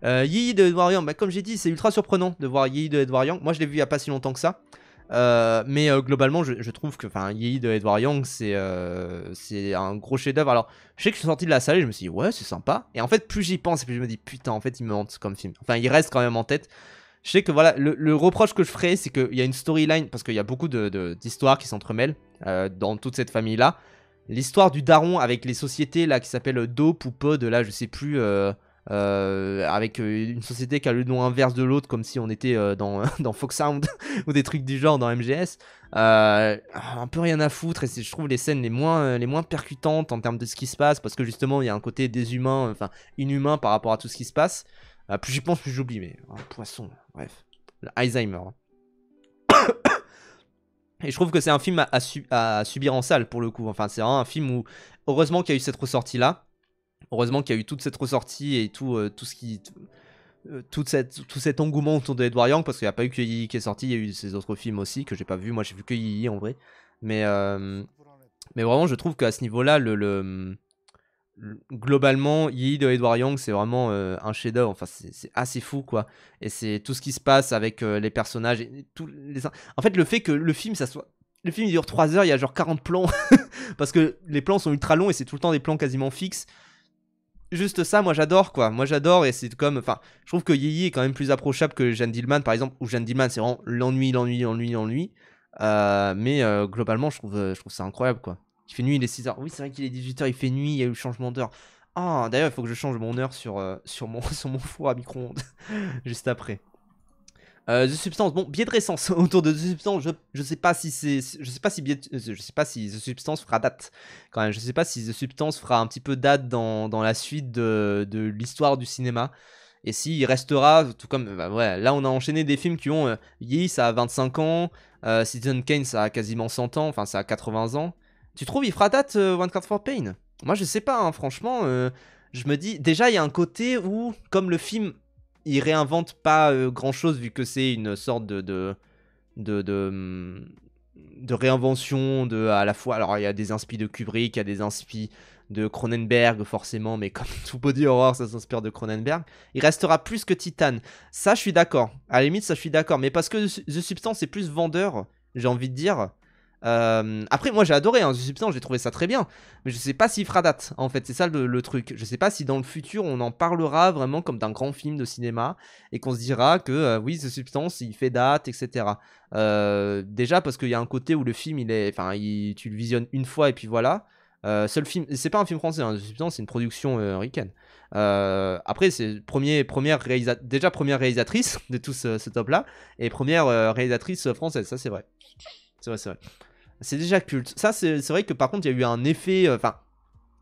Yi de Edward Young, comme j'ai dit, c'est ultra surprenant de voir Yi de Edward Young. Moi, je l'ai vu il n'y a pas si longtemps que ça. Mais globalement, je trouve que Yi de Edward Young, c'est un gros chef-d'œuvre. Alors, je sais que je suis sorti de la salle et je me suis dit, ouais, c'est sympa. Et en fait, plus j'y pense et plus je me dis, putain, en fait, il me hante comme film. Enfin, il reste quand même en tête. Je sais que voilà, le reproche que je ferais, c'est qu'il y a une storyline, parce qu'il y a beaucoup d'histoires qui s'entremêlent dans toute cette famille-là. L'histoire du daron avec les sociétés là qui s'appellent Dope ou Pod, là, je sais plus. Avec une société qui a le nom inverse de l'autre, comme si on était dans Foxhound ou des trucs du genre dans MGS. Un peu rien à foutre, et je trouve les scènes les moins percutantes en termes de ce qui se passe, parce que justement il y a un côté déshumain, enfin inhumain par rapport à tout ce qui se passe. Plus j'y pense, plus j'oublie, mais poisson, bref, Alzheimer. Et je trouve que c'est un film à subir en salle pour le coup. Enfin, c'est vraiment un film où heureusement qu'il y a eu cette ressortie là. Heureusement qu'il y a eu toute cette ressortie et tout cet engouement autour de Edward Young, parce qu'il n'y a pas eu que Yi qui est sorti, il y a eu ces autres films aussi que j'ai pas vu. Moi j'ai vu que Yi en vrai. Mais vraiment je trouve qu'à ce niveau-là, globalement, Yi de Edward Young, c'est vraiment un chef-d'œuvre. Enfin, c'est assez fou quoi. Et c'est tout ce qui se passe avec les personnages. En fait, le fait que le film ça soit le film il dure 3 heures, il y a genre 40 plans. Parce que les plans sont ultra longs et c'est tout le temps des plans quasiment fixes. Juste ça, moi j'adore quoi. Moi j'adore et c'est comme. Enfin, je trouve que Yi est quand même plus approchable que Jeanne Dielman par exemple. Où Jeanne Dielman c'est vraiment l'ennui. Mais globalement, je trouve ça incroyable quoi. Il fait nuit, il est 6h. Oui, c'est vrai qu'il est 18h, il fait nuit, il y a eu le changement d'heure. Ah, d'ailleurs, il faut que je change mon heure sur mon four à micro-ondes. Juste après. The Substance, bon, biais de récence autour de The Substance, je sais pas si c'est, je sais pas si je sais pas si The Substance fera date, quand même, je sais pas si The Substance fera un petit peu date dans la suite de l'histoire du cinéma, et s'il restera, tout comme, bah ouais, là on a enchaîné des films qui ont, Yi ça a 25 ans, Citizen Kane ça a quasiment 100 ans, enfin ça a 80 ans, tu trouves il fera date One Card for Pain? Moi je sais pas, hein, franchement, je me dis, déjà il y a un côté où, comme le film il réinvente pas grand chose vu que c'est une sorte de, de, hum, de réinvention à la fois. Alors il y a des inspi de Kubrick, il y a des inspi de Cronenberg forcément, mais comme tout body horror ça s'inspire de Cronenberg. Il restera plus que Titan. Ça je suis d'accord. À la limite ça je suis d'accord. Mais parce que The Substance est plus vendeur, j'ai envie de dire. Après moi j'ai adoré The Substance, j'ai trouvé ça très bien, mais je sais pas s'il fera date en fait, c'est ça le truc. Je sais pas si dans le futur on en parlera vraiment comme d'un grand film de cinéma et qu'on se dira que oui The Substance il fait date, etc. Déjà parce qu'il y a un côté où le film tu le visionnes une fois et puis voilà. Seul film, c'est pas un film français, The Substance c'est une production américaine. Après c'est première réalisatrice de tout ce top là et première réalisatrice française, ça c'est vrai. C'est vrai. C'est déjà culte. Ça, c'est vrai que par contre, il y a eu un effet. Enfin.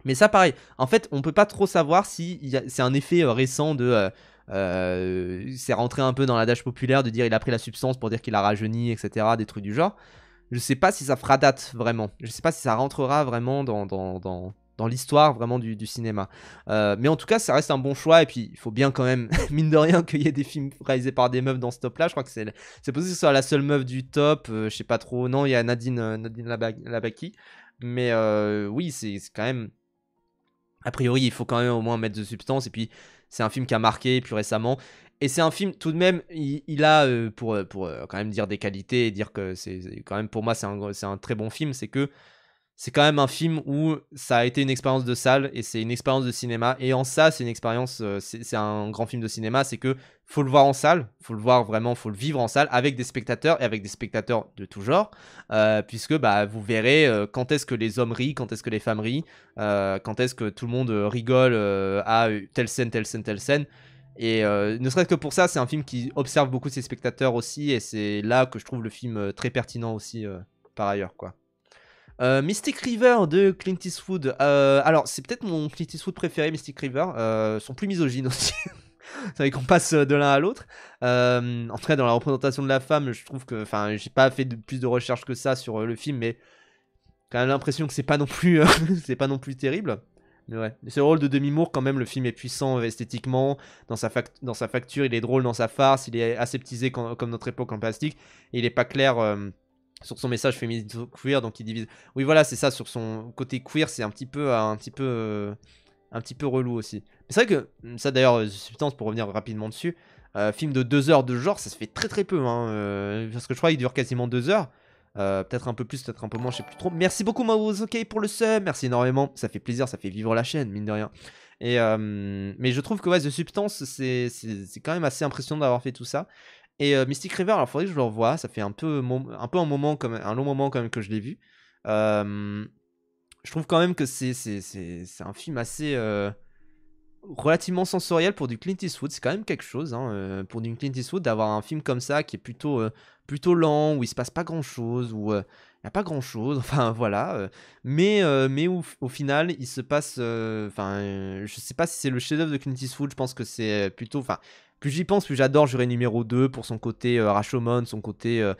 Mais ça, pareil. En fait, on peut pas trop savoir si c'est un effet récent de. C'est rentré un peu dans l'adage populaire de dire il a pris la substance pour dire qu'il a rajeuni, etc. Des trucs du genre. Je sais pas si ça fera date vraiment. Je sais pas si ça rentrera vraiment dans l'histoire vraiment du cinéma. Mais en tout cas, ça reste un bon choix. Et puis, il faut bien quand même, mine de rien, qu'il y ait des films réalisés par des meufs dans ce top-là. Je crois que c'est possible que ce soit la seule meuf du top. Je sais pas trop. Non, il y a Nadine Labaki. Mais oui, c'est quand même. A priori, il faut quand même au moins mettre de substance. Et puis, c'est un film qui a marqué plus récemment. Et c'est un film, tout de même, il a, pour quand même dire des qualités et dire que c'est quand même, pour moi, c'est un très bon film. C'est que c'est quand même un film où ça a été une expérience de salle et c'est une expérience de cinéma. Et en ça, c'est une expérience, c'est un grand film de cinéma. C'est que faut le voir en salle, faut le voir vraiment, faut le vivre en salle avec des spectateurs et avec des spectateurs de tout genre. Puisque bah, vous verrez quand est-ce que les hommes rient, quand est-ce que les femmes rient, quand est-ce que tout le monde rigole à telle scène, telle scène, telle scène. Et ne serait-ce que pour ça, c'est un film qui observe beaucoup ses spectateurs aussi. Et c'est là que je trouve le film très pertinent aussi, par ailleurs, quoi. Mystic River de Clint Eastwood. Alors, c'est peut-être mon Clint Eastwood préféré, Mystic River. Sont plus misogynes aussi. C'est vrai qu'on passe de l'un à l'autre. En tout cas, dans la représentation de la femme, je trouve que. Enfin, j'ai pas fait plus de recherches que ça sur le film, mais quand même l'impression que c'est pas non plus, c'est pas non plus terrible. Mais ouais, c'est le rôle de Demi Moore quand même. Le film est puissant esthétiquement, dans sa facture, il est drôle dans sa farce, il est aseptisé comme notre époque en plastique. Et il est pas clair sur son message féministe queer, donc il divise. Oui, voilà, c'est ça. Sur son côté queer, c'est un petit peu relou aussi. Mais c'est vrai que ça d'ailleurs, Substance pour revenir rapidement dessus, film de 2 heures de genre, ça se fait très très peu, hein, parce que je crois qu'il dure quasiment 2 heures. Peut-être un peu plus, peut-être un peu moins, je sais plus trop. Merci beaucoup Mouse, ok pour le sub, merci énormément, ça fait plaisir, ça fait vivre la chaîne, mine de rien. Et mais je trouve que ouais, The Substance, c'est quand même assez impressionnant d'avoir fait tout ça. Et Mystic River, alors faudrait que je le revoie, ça fait un peu un moment, comme un long moment quand même que je l'ai vu. Je trouve quand même que c'est un film assez relativement sensoriel pour du Clint Eastwood, c'est quand même quelque chose, hein, pour du Clint Eastwood d'avoir un film comme ça qui est plutôt lent, où il se passe pas grand chose, où il n'y a pas grand chose, enfin voilà, mais où au final il se passe, je sais pas si c'est le chef-d'œuvre de Clint Eastwood, je pense que c'est plutôt, enfin plus j'y pense, plus j'adore Juré numéro 2 pour son côté Rashomon, son côté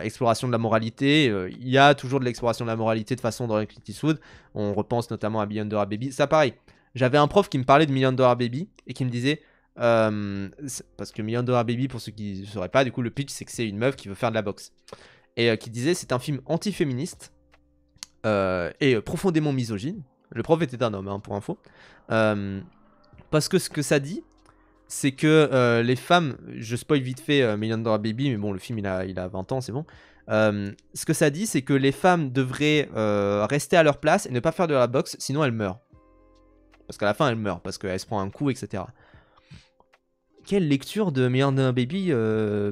exploration de la moralité. Il y a toujours de l'exploration de la moralité de façon dans Clint Eastwood. On repense notamment à Million Dollar Baby. Ça, pareil. J'avais un prof qui me parlait de Million Dollar Baby et qui me disait. Parce que Million Dollar Baby, pour ceux qui ne sauraient pas, du coup, le pitch, c'est que c'est une meuf qui veut faire de la boxe. Et qui disait c'est un film anti-féministe et profondément misogyne. Le prof était un homme, hein, pour info. Parce que ce que ça dit, c'est que les femmes, je spoil vite fait Million Dollar Baby, mais bon, le film il a 20 ans, c'est bon. Ce que ça dit, c'est que les femmes devraient rester à leur place et ne pas faire de la boxe, sinon elles meurent. Parce qu'à la fin, elles meurent, parce qu'elles se prennent un coup, etc. Quelle lecture de Million Dollar Baby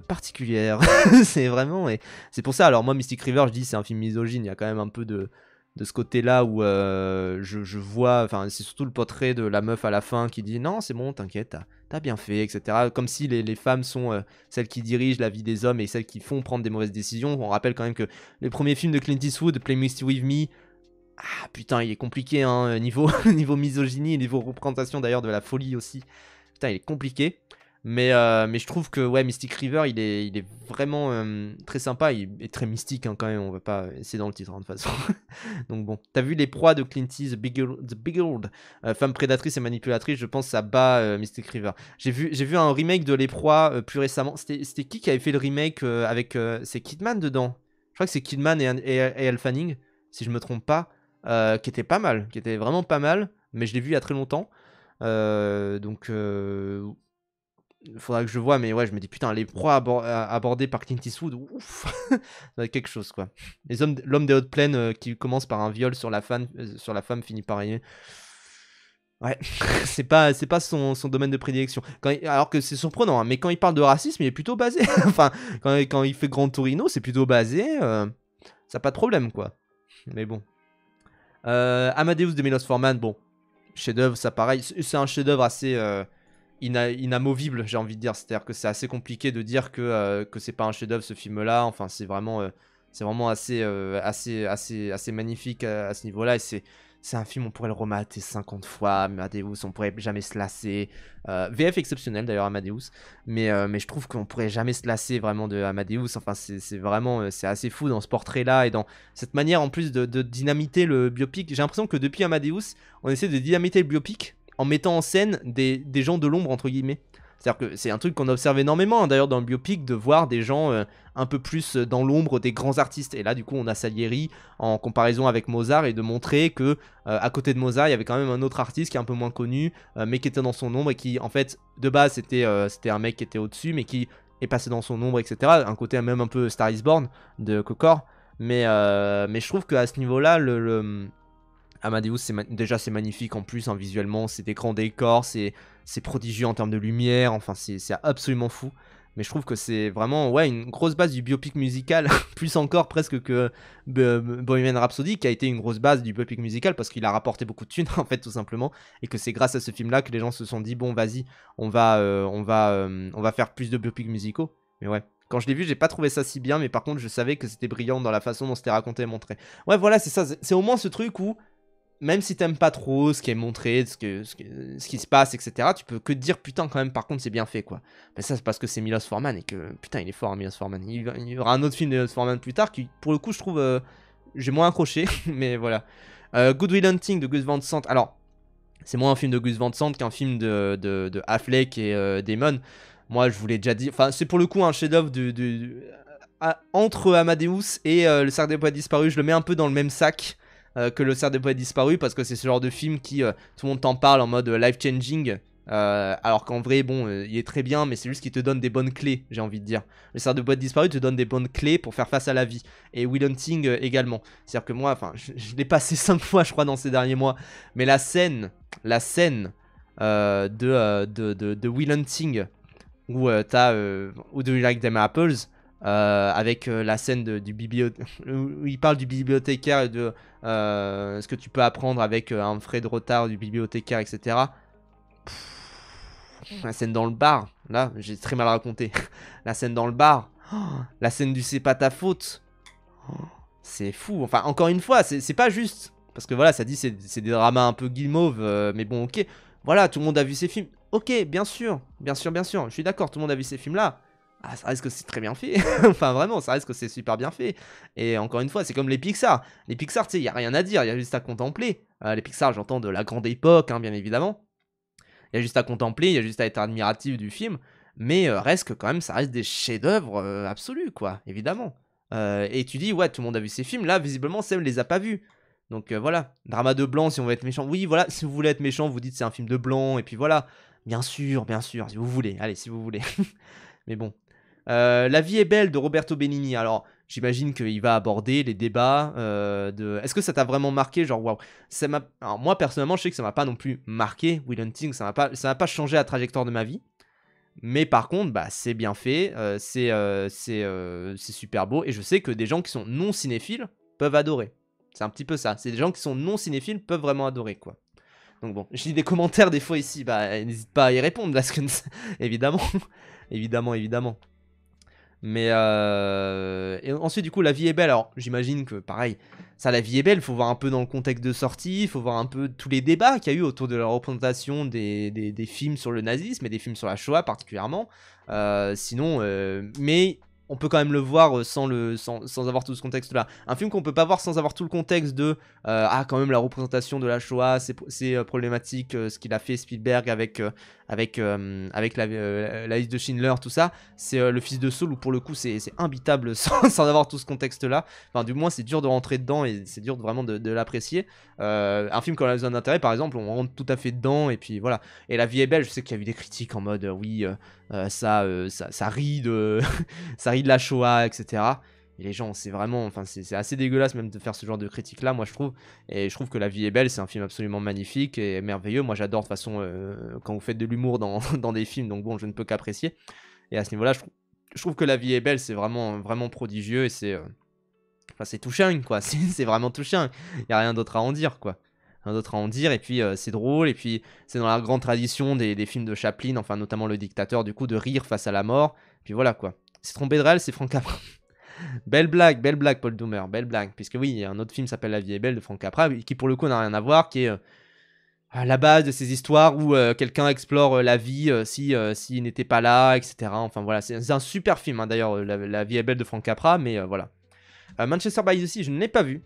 particulière. C'est vraiment... Et c'est pour ça, alors moi, Mystic River, je dis c'est un film misogyne, il y a quand même un peu de ce côté-là où je vois... Enfin, c'est surtout le portrait de la meuf à la fin qui dit « Non, c'est bon, t'inquiète, t'as bien fait, etc. » Comme si les femmes sont celles qui dirigent la vie des hommes et celles qui font prendre des mauvaises décisions. On rappelle quand même que les premiers films de Clint Eastwood, Play Misty With Me... Ah putain, il est compliqué, hein, niveau misogynie, niveau représentation d'ailleurs de la folie aussi. Putain, il est compliqué. Mais je trouve que ouais, Mystic River, il est vraiment très sympa. Il est très mystique hein, quand même. On va pas essayer dans le titre hein, de toute façon. Donc bon, t'as vu Les Proies de Clint Eastwood, The Big Old, femme prédatrice et manipulatrice. Je pense que ça bat Mystic River. J'ai vu un remake de Les Proies plus récemment. C'était qui avait fait le remake avec c'est Kidman dedans. Je crois que c'est Kidman et Elle Fanning, si je me trompe pas, qui était pas mal, qui était vraiment pas mal. Mais je l'ai vu il y a très longtemps. Donc faudra que je vois, mais ouais, je me dis putain, les proies abordées par Clint Eastwood, ouf, ça va être quelque chose quoi. L'homme des hautes plaines qui commence par un viol sur la femme finit par rien. Ouais, c'est pas son domaine de prédilection. Alors que c'est surprenant, hein, mais quand il parle de racisme, il est plutôt basé. Enfin, quand il fait Grand Torino, c'est plutôt basé. Ça pas de problème quoi. Mais bon. Amadeus de Milos Forman, bon, chef-d'œuvre, ça pareil, c'est un chef-d'œuvre assez inamovible, j'ai envie de dire. C'est-à-dire que c'est assez compliqué de dire que c'est pas un chef-d'œuvre ce film-là. Enfin, c'est vraiment assez magnifique à ce niveau-là. Et c'est un film, on pourrait le remater 50 fois. Amadeus, on pourrait jamais se lasser. VF exceptionnel d'ailleurs, Amadeus. Mais je trouve qu'on pourrait jamais se lasser vraiment de Amadeus. Enfin, c'est vraiment c'est assez fou dans ce portrait-là et dans cette manière en plus de dynamiter le biopic. J'ai l'impression que depuis Amadeus, on essaie de dynamiter le biopic en mettant en scène des gens de l'ombre entre guillemets. C'est-à-dire que c'est un truc qu'on observe énormément hein, d'ailleurs dans le biopic, de voir des gens un peu plus dans l'ombre des grands artistes. Et là du coup on a Salieri en comparaison avec Mozart et de montrer que à côté de Mozart il y avait quand même un autre artiste qui est un peu moins connu mais qui était dans son ombre et qui en fait de base c'était un mec qui était au-dessus mais qui est passé dans son ombre, etc. Un côté même un peu Star is Born de Cocor. Mais je trouve qu'à ce niveau-là Amadeus, déjà c'est magnifique en plus, hein, visuellement, c'est des grands décors, c'est prodigieux en termes de lumière, enfin c'est absolument fou. Mais je trouve que c'est vraiment ouais, une grosse base du biopic musical, plus encore presque que Bohemian Rhapsody, qui a été une grosse base du biopic musical parce qu'il a rapporté beaucoup de thunes en fait tout simplement, et que c'est grâce à ce film-là que les gens se sont dit bon vas-y, on va faire plus de biopics musicaux. Mais ouais. Quand je l'ai vu, j'ai pas trouvé ça si bien, mais par contre, je savais que c'était brillant dans la façon dont c'était raconté et montré. Ouais, voilà, c'est ça. C'est au moins ce truc où même si t'aimes pas trop ce qui est montré, ce qui se passe, etc., tu peux que te dire putain quand même par contre c'est bien fait quoi. Mais ça c'est parce que c'est Milos Forman et que putain il est fort hein, Milos Forman. Il y aura un autre film de Milos Forman plus tard qui pour le coup je trouve j'ai moins accroché, mais voilà. Good Will Hunting de Gus Van Sant. Alors c'est moins un film de Gus Van Sant qu'un film de Affleck et Damon. Moi je vous l'ai déjà dit, enfin c'est pour le coup un chef-d'œuvre entre Amadeus et Le Cercle des Poètes Disparus. Je le mets un peu dans le même sac que Le Cercle des Poètes Disparus parce que c'est ce genre de film qui tout le monde t'en parle en mode life-changing. Alors qu'en vrai, bon, il est très bien, mais c'est juste qu'il te donne des bonnes clés, j'ai envie de dire. Le Cercle des Poètes Disparus te donne des bonnes clés pour faire face à la vie. Et Will Hunting également. C'est-à-dire que moi, enfin, je l'ai passé 5 fois, je crois, dans ces derniers mois. Mais la scène de Will Hunting où t'as How Do You Like Them Apples avec la scène du où il parle du bibliothécaire et de ce que tu peux apprendre avec un frais de retard du bibliothécaire, etc. La scène dans le bar, là, j'ai très mal raconté. La scène dans le bar, la scène du c'est pas ta faute, c'est fou. Enfin, encore une fois, c'est pas juste. Parce que voilà, ça dit c'est des dramas un peu guimauve, mais bon, ok. Voilà, tout le monde a vu ces films. Ok, bien sûr, je suis d'accord, tout le monde a vu ces films-là. Ah, ça reste que c'est très bien fait. Enfin, vraiment, ça reste que c'est super bien fait. Et encore une fois, c'est comme les Pixar. Les Pixar, tu sais, il n'y a rien à dire, il y a juste à contempler. Les Pixar, j'entends de la grande époque, hein, bien évidemment. Il y a juste à contempler, il y a juste à être admiratif du film. Mais reste que quand même, ça reste des chefs-d'œuvre absolus, quoi, évidemment. Et tu dis, ouais, tout le monde a vu ces films. Là, visiblement, Sam les a pas vus. Donc voilà, drama de blanc si on veut être méchant. Oui, voilà, si vous voulez être méchant, vous dites c'est un film de blanc. Et puis voilà, bien sûr, si vous voulez. Allez, si vous voulez. Mais bon. La vie est belle de Roberto Benigni. Alors, j'imagine qu'il va aborder les débats de... Est-ce que ça t'a vraiment marqué? Genre, waouh. Alors, moi, personnellement, je sais que ça m'a pas non plus marqué, Will Hunting, ça m'a pas changé la trajectoire de ma vie. Mais par contre, bah, c'est bien fait, c'est super beau, et je sais que des gens qui sont non cinéphiles peuvent adorer. C'est un petit peu ça. C'est des gens qui sont non cinéphiles peuvent vraiment adorer, quoi. Donc bon, je lis des commentaires des fois ici, bah n'hésite pas à y répondre, parce que évidemment, évidemment. Mais et ensuite, du coup, La vie est belle. Alors, j'imagine que pareil, ça, La vie est belle, il faut voir un peu dans le contexte de sortie, il faut voir un peu tous les débats qu'il y a eu autour de la représentation des films sur le nazisme et des films sur la Shoah particulièrement. Sinon, mais on peut quand même le voir sans avoir tout ce contexte-là. Un film qu'on peut pas voir sans avoir tout le contexte de quand même la représentation de la Shoah, c'est problématique, ce qu'il a fait Spielberg avec la liste de Schindler, tout ça. C'est Le Fils de Saul, où pour le coup c'est imbitable sans avoir tout ce contexte-là. Enfin, du moins, c'est dur de rentrer dedans et c'est dur vraiment de l'apprécier. Un film quand on a besoin d'intérêt, par exemple, on rentre tout à fait dedans, et puis voilà. Et La vie est belle, je sais qu'il y a eu des critiques en mode oui, ça rit de ça rit de la Shoah, etc. Et les gens, c'est vraiment, enfin, c'est assez dégueulasse même de faire ce genre de critique là, moi je trouve. Et je trouve que La vie est belle, c'est un film absolument magnifique et merveilleux. Moi j'adore de toute façon quand vous faites de l'humour dans des films, donc bon, je ne peux qu'apprécier. Et à ce niveau là, je trouve que La vie est belle, c'est vraiment, vraiment prodigieux, et c'est touchant, quoi. C'est vraiment touchant. Il n'y a rien d'autre à en dire, quoi. Rien d'autre à en dire, et puis c'est drôle, et puis c'est dans la grande tradition des films de Chaplin, enfin notamment Le Dictateur, du coup, de rire face à la mort. Puis voilà, quoi. C'est trompé de réel, c'est Frank Capra. Belle blague, Paul Doomer, belle blague. Puisque oui, il y a un autre film qui s'appelle La vie est belle de Frank Capra, qui pour le coup n'a rien à voir, qui est à la base de ces histoires où quelqu'un explore la vie s'il n'était pas là, etc. Enfin voilà, c'est un super film, hein, d'ailleurs, la vie est belle de Frank Capra, mais voilà. Manchester by the Sea, je ne l'ai pas vu.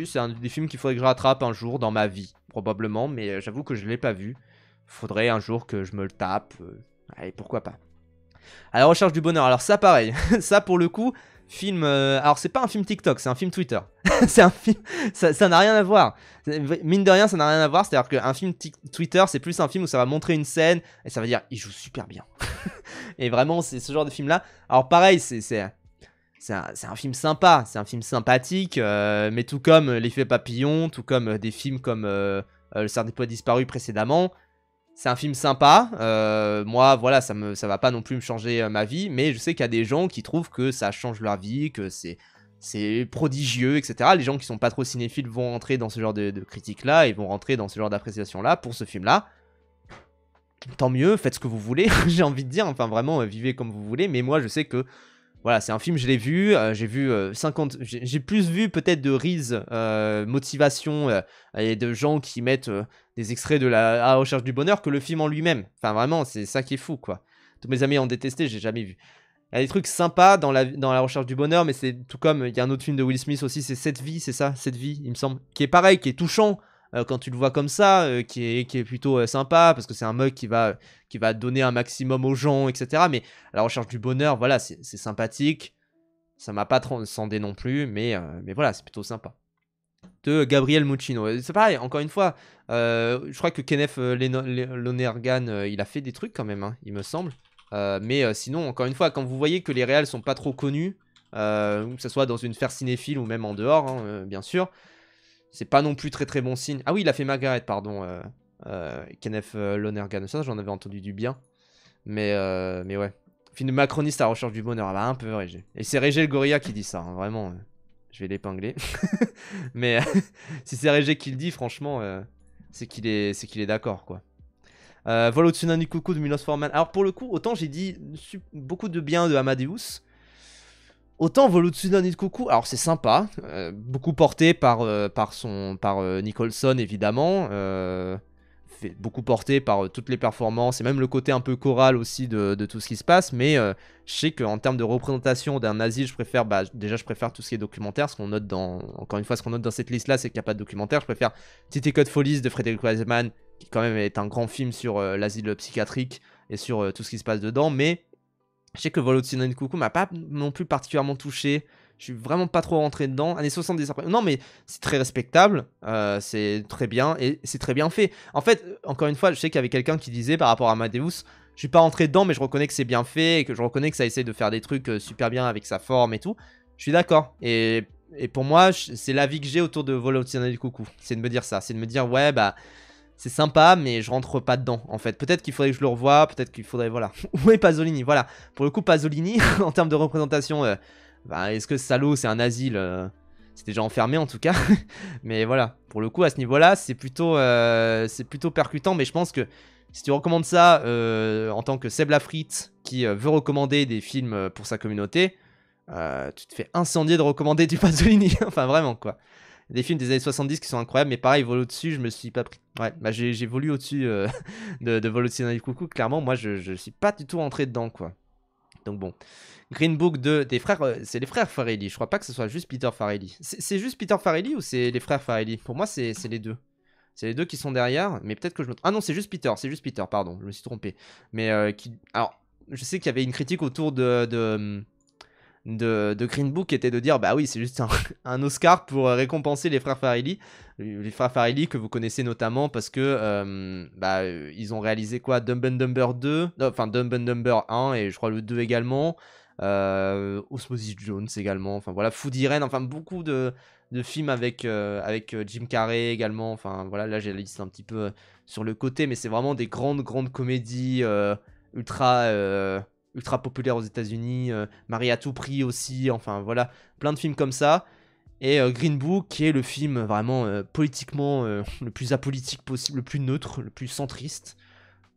C'est un des films qu'il faudrait que je rattrape un jour dans ma vie, probablement, mais j'avoue que je ne l'ai pas vu. Faudrait un jour que je me le tape. Allez, pourquoi pas. À la recherche du bonheur. Alors ça, pareil. Ça, pour le coup, film... alors, c'est pas un film TikTok, c'est un film Twitter. C'est un film... Ça n'a rien à voir. Mine de rien, ça n'a rien à voir. C'est-à-dire qu'un film Twitter, c'est plus un film où ça va montrer une scène et ça va dire, il joue super bien. Et vraiment, c'est ce genre de film-là. Alors pareil, c'est un film sympa, c'est un film sympathique, mais tout comme L'Effet Papillon, tout comme des films comme Le Cerf des Poètes Disparus précédemment, c'est un film sympa. Moi, voilà, ça va pas non plus me changer ma vie, mais je sais qu'il y a des gens qui trouvent que ça change leur vie, que c'est prodigieux, etc. Les gens qui sont pas trop cinéphiles vont rentrer dans ce genre de critiques-là, et vont rentrer dans ce genre d'appréciation-là pour ce film-là. Tant mieux, faites ce que vous voulez, j'ai envie de dire, enfin vraiment, vivez comme vous voulez, mais moi je sais que voilà, c'est un film, je l'ai vu, j'ai vu 50... J'ai plus vu peut-être de reels, motivation, et de gens qui mettent des extraits de la recherche du bonheur que le film en lui-même. Enfin vraiment, c'est ça qui est fou, quoi. Tous mes amis ont détesté, j'ai jamais vu. Il y a des trucs sympas dans la recherche du bonheur, mais c'est tout comme, il y a un autre film de Will Smith aussi, c'est Cette vie, c'est ça, Cette vie, il me semble, qui est pareil, qui est touchant. Quand tu le vois comme ça, qui est plutôt sympa, parce que c'est un mec qui va donner un maximum aux gens, etc. Mais à la recherche du bonheur, voilà, c'est sympathique. Ça m'a pas transcendé non plus, mais voilà, c'est plutôt sympa. De Gabriel Muccino. C'est pareil, encore une fois, je crois que Kenneth Lonergan, il a fait des trucs quand même, hein, il me semble. Mais sinon, encore une fois, quand vous voyez que les réals sont pas trop connus, que ce soit dans une sphère cinéphile ou même en dehors, hein, bien sûr, c'est pas non plus très très bon signe. Ah oui, il a fait Margaret, pardon, Kenneth Lonergan. Ça, j'en avais entendu du bien. Mais ouais. Film de macroniste à la recherche du bonheur. Ah bah, un peu Régé. Et c'est Régé le gorilla qui dit ça, hein, vraiment. Je vais l'épingler. Mais si c'est Régé qui le dit, franchement, c'est qu'il est d'accord, quoi. Vol au-dessus d'un coucou de Milos Forman. Alors pour le coup, autant j'ai dit beaucoup de bien de Amadeus, autant Vol au-dessus d'un nid de coucou, alors c'est sympa, beaucoup porté par Nicholson évidemment, beaucoup porté par toutes les performances et même le côté un peu choral aussi de tout ce qui se passe, mais je sais qu'en termes de représentation d'un nazi, je préfère tout ce qui est documentaire, ce qu'on note encore une fois, ce qu'on note dans cette liste là, c'est qu'il n'y a pas de documentaire. Je préfère Tite Code Folies de Frédéric Wiseman, qui quand même est un grand film sur l'asile psychiatrique et sur tout ce qui se passe dedans, mais je sais que Vol au-dessus d'un nid de coucou m'a pas non plus particulièrement touché. Je suis vraiment pas trop rentré dedans. Années 70 après. Non, mais c'est très respectable. C'est très bien. Et c'est très bien fait. En fait, encore une fois, je sais qu'il y avait quelqu'un qui disait par rapport à Amadeus, je suis pas rentré dedans, mais je reconnais que c'est bien fait. Et que je reconnais que ça essaie de faire des trucs super bien avec sa forme et tout. Je suis d'accord. Et pour moi, c'est l'avis que j'ai autour de Volontiers du Coucou. C'est de me dire ça. C'est de me dire, ouais, bah, c'est sympa, mais je rentre pas dedans, en fait. Peut-être qu'il faudrait que je le revoie, peut-être qu'il faudrait, voilà. Où est Pasolini? Voilà. Pour le coup, Pasolini, en termes de représentation, bah, est-ce que Salaud, c'est un asile c'est déjà enfermé, en tout cas. Mais voilà. Pour le coup, à ce niveau-là, c'est plutôt percutant, mais je pense que si tu recommandes ça en tant que Seb Lafrite, qui veut recommander des films pour sa communauté, tu te fais incendier de recommander du Pasolini. Enfin, vraiment, quoi. Des films des années 70 qui sont incroyables, mais pareil, Vol au-dessus, je me suis pas pris. Ouais, bah j'ai volé au-dessus de Vol au-dessus d'un coucou. Clairement, moi, je suis pas du tout rentré dedans, quoi. Donc bon. Green Book des frères. C'est les frères Farrelly. Je crois pas que ce soit juste Peter Farrelly. C'est juste Peter Farrelly ou c'est les frères Farrelly? Pour moi, c'est les deux. C'est les deux qui sont derrière, mais peut-être que je me... Ah non, c'est juste Peter, pardon, je me suis trompé. Mais Alors, je sais qu'il y avait une critique autour de Green Book qui était de dire, bah oui, c'est juste un Oscar pour récompenser les frères Farrelly. Les frères Farrelly que vous connaissez notamment parce que ils ont réalisé quoi? Dumb and Dumber 2, enfin Dumb and Dumber 1 et je crois le 2 également. Osmosis Jones également, enfin voilà, Food Irene, enfin beaucoup de films avec Jim Carrey également, enfin voilà, là j'ai la liste un petit peu sur le côté, mais c'est vraiment des grandes comédies ultra populaires aux États-Unis, Marie à tout prix aussi, enfin voilà, plein de films comme ça. Et Green Book qui est le film vraiment politiquement le plus apolitique possible, le plus neutre, le plus centriste,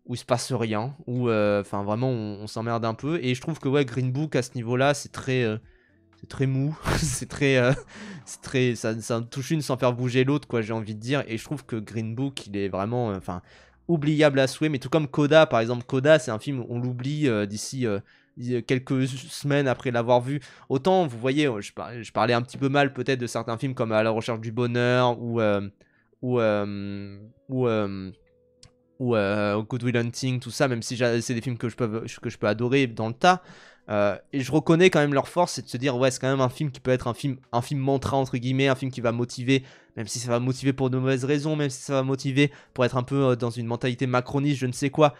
où il se passe rien, où enfin vraiment on s'emmerde un peu. Et je trouve que ouais, Green Book à ce niveau-là, c'est très mou, c'est très ça touche une sans faire bouger l'autre, quoi, j'ai envie de dire. Et je trouve que Green Book, il est vraiment enfin oubliable à souhait, mais tout comme Coda par exemple. Coda, c'est un film on l'oublie d'ici quelques semaines après l'avoir vu. Autant vous voyez, je parlais un petit peu mal peut-être de certains films comme À la recherche du bonheur ou Good Will Hunting, tout ça, même si c'est des films que je peux adorer dans le tas. Et je reconnais quand même leur force, c'est de se dire ouais, c'est quand même un film qui peut être un film mantra entre guillemets, un film qui va motiver, même si ça va motiver pour de mauvaises raisons, même si ça va motiver pour être un peu dans une mentalité macroniste, je ne sais quoi.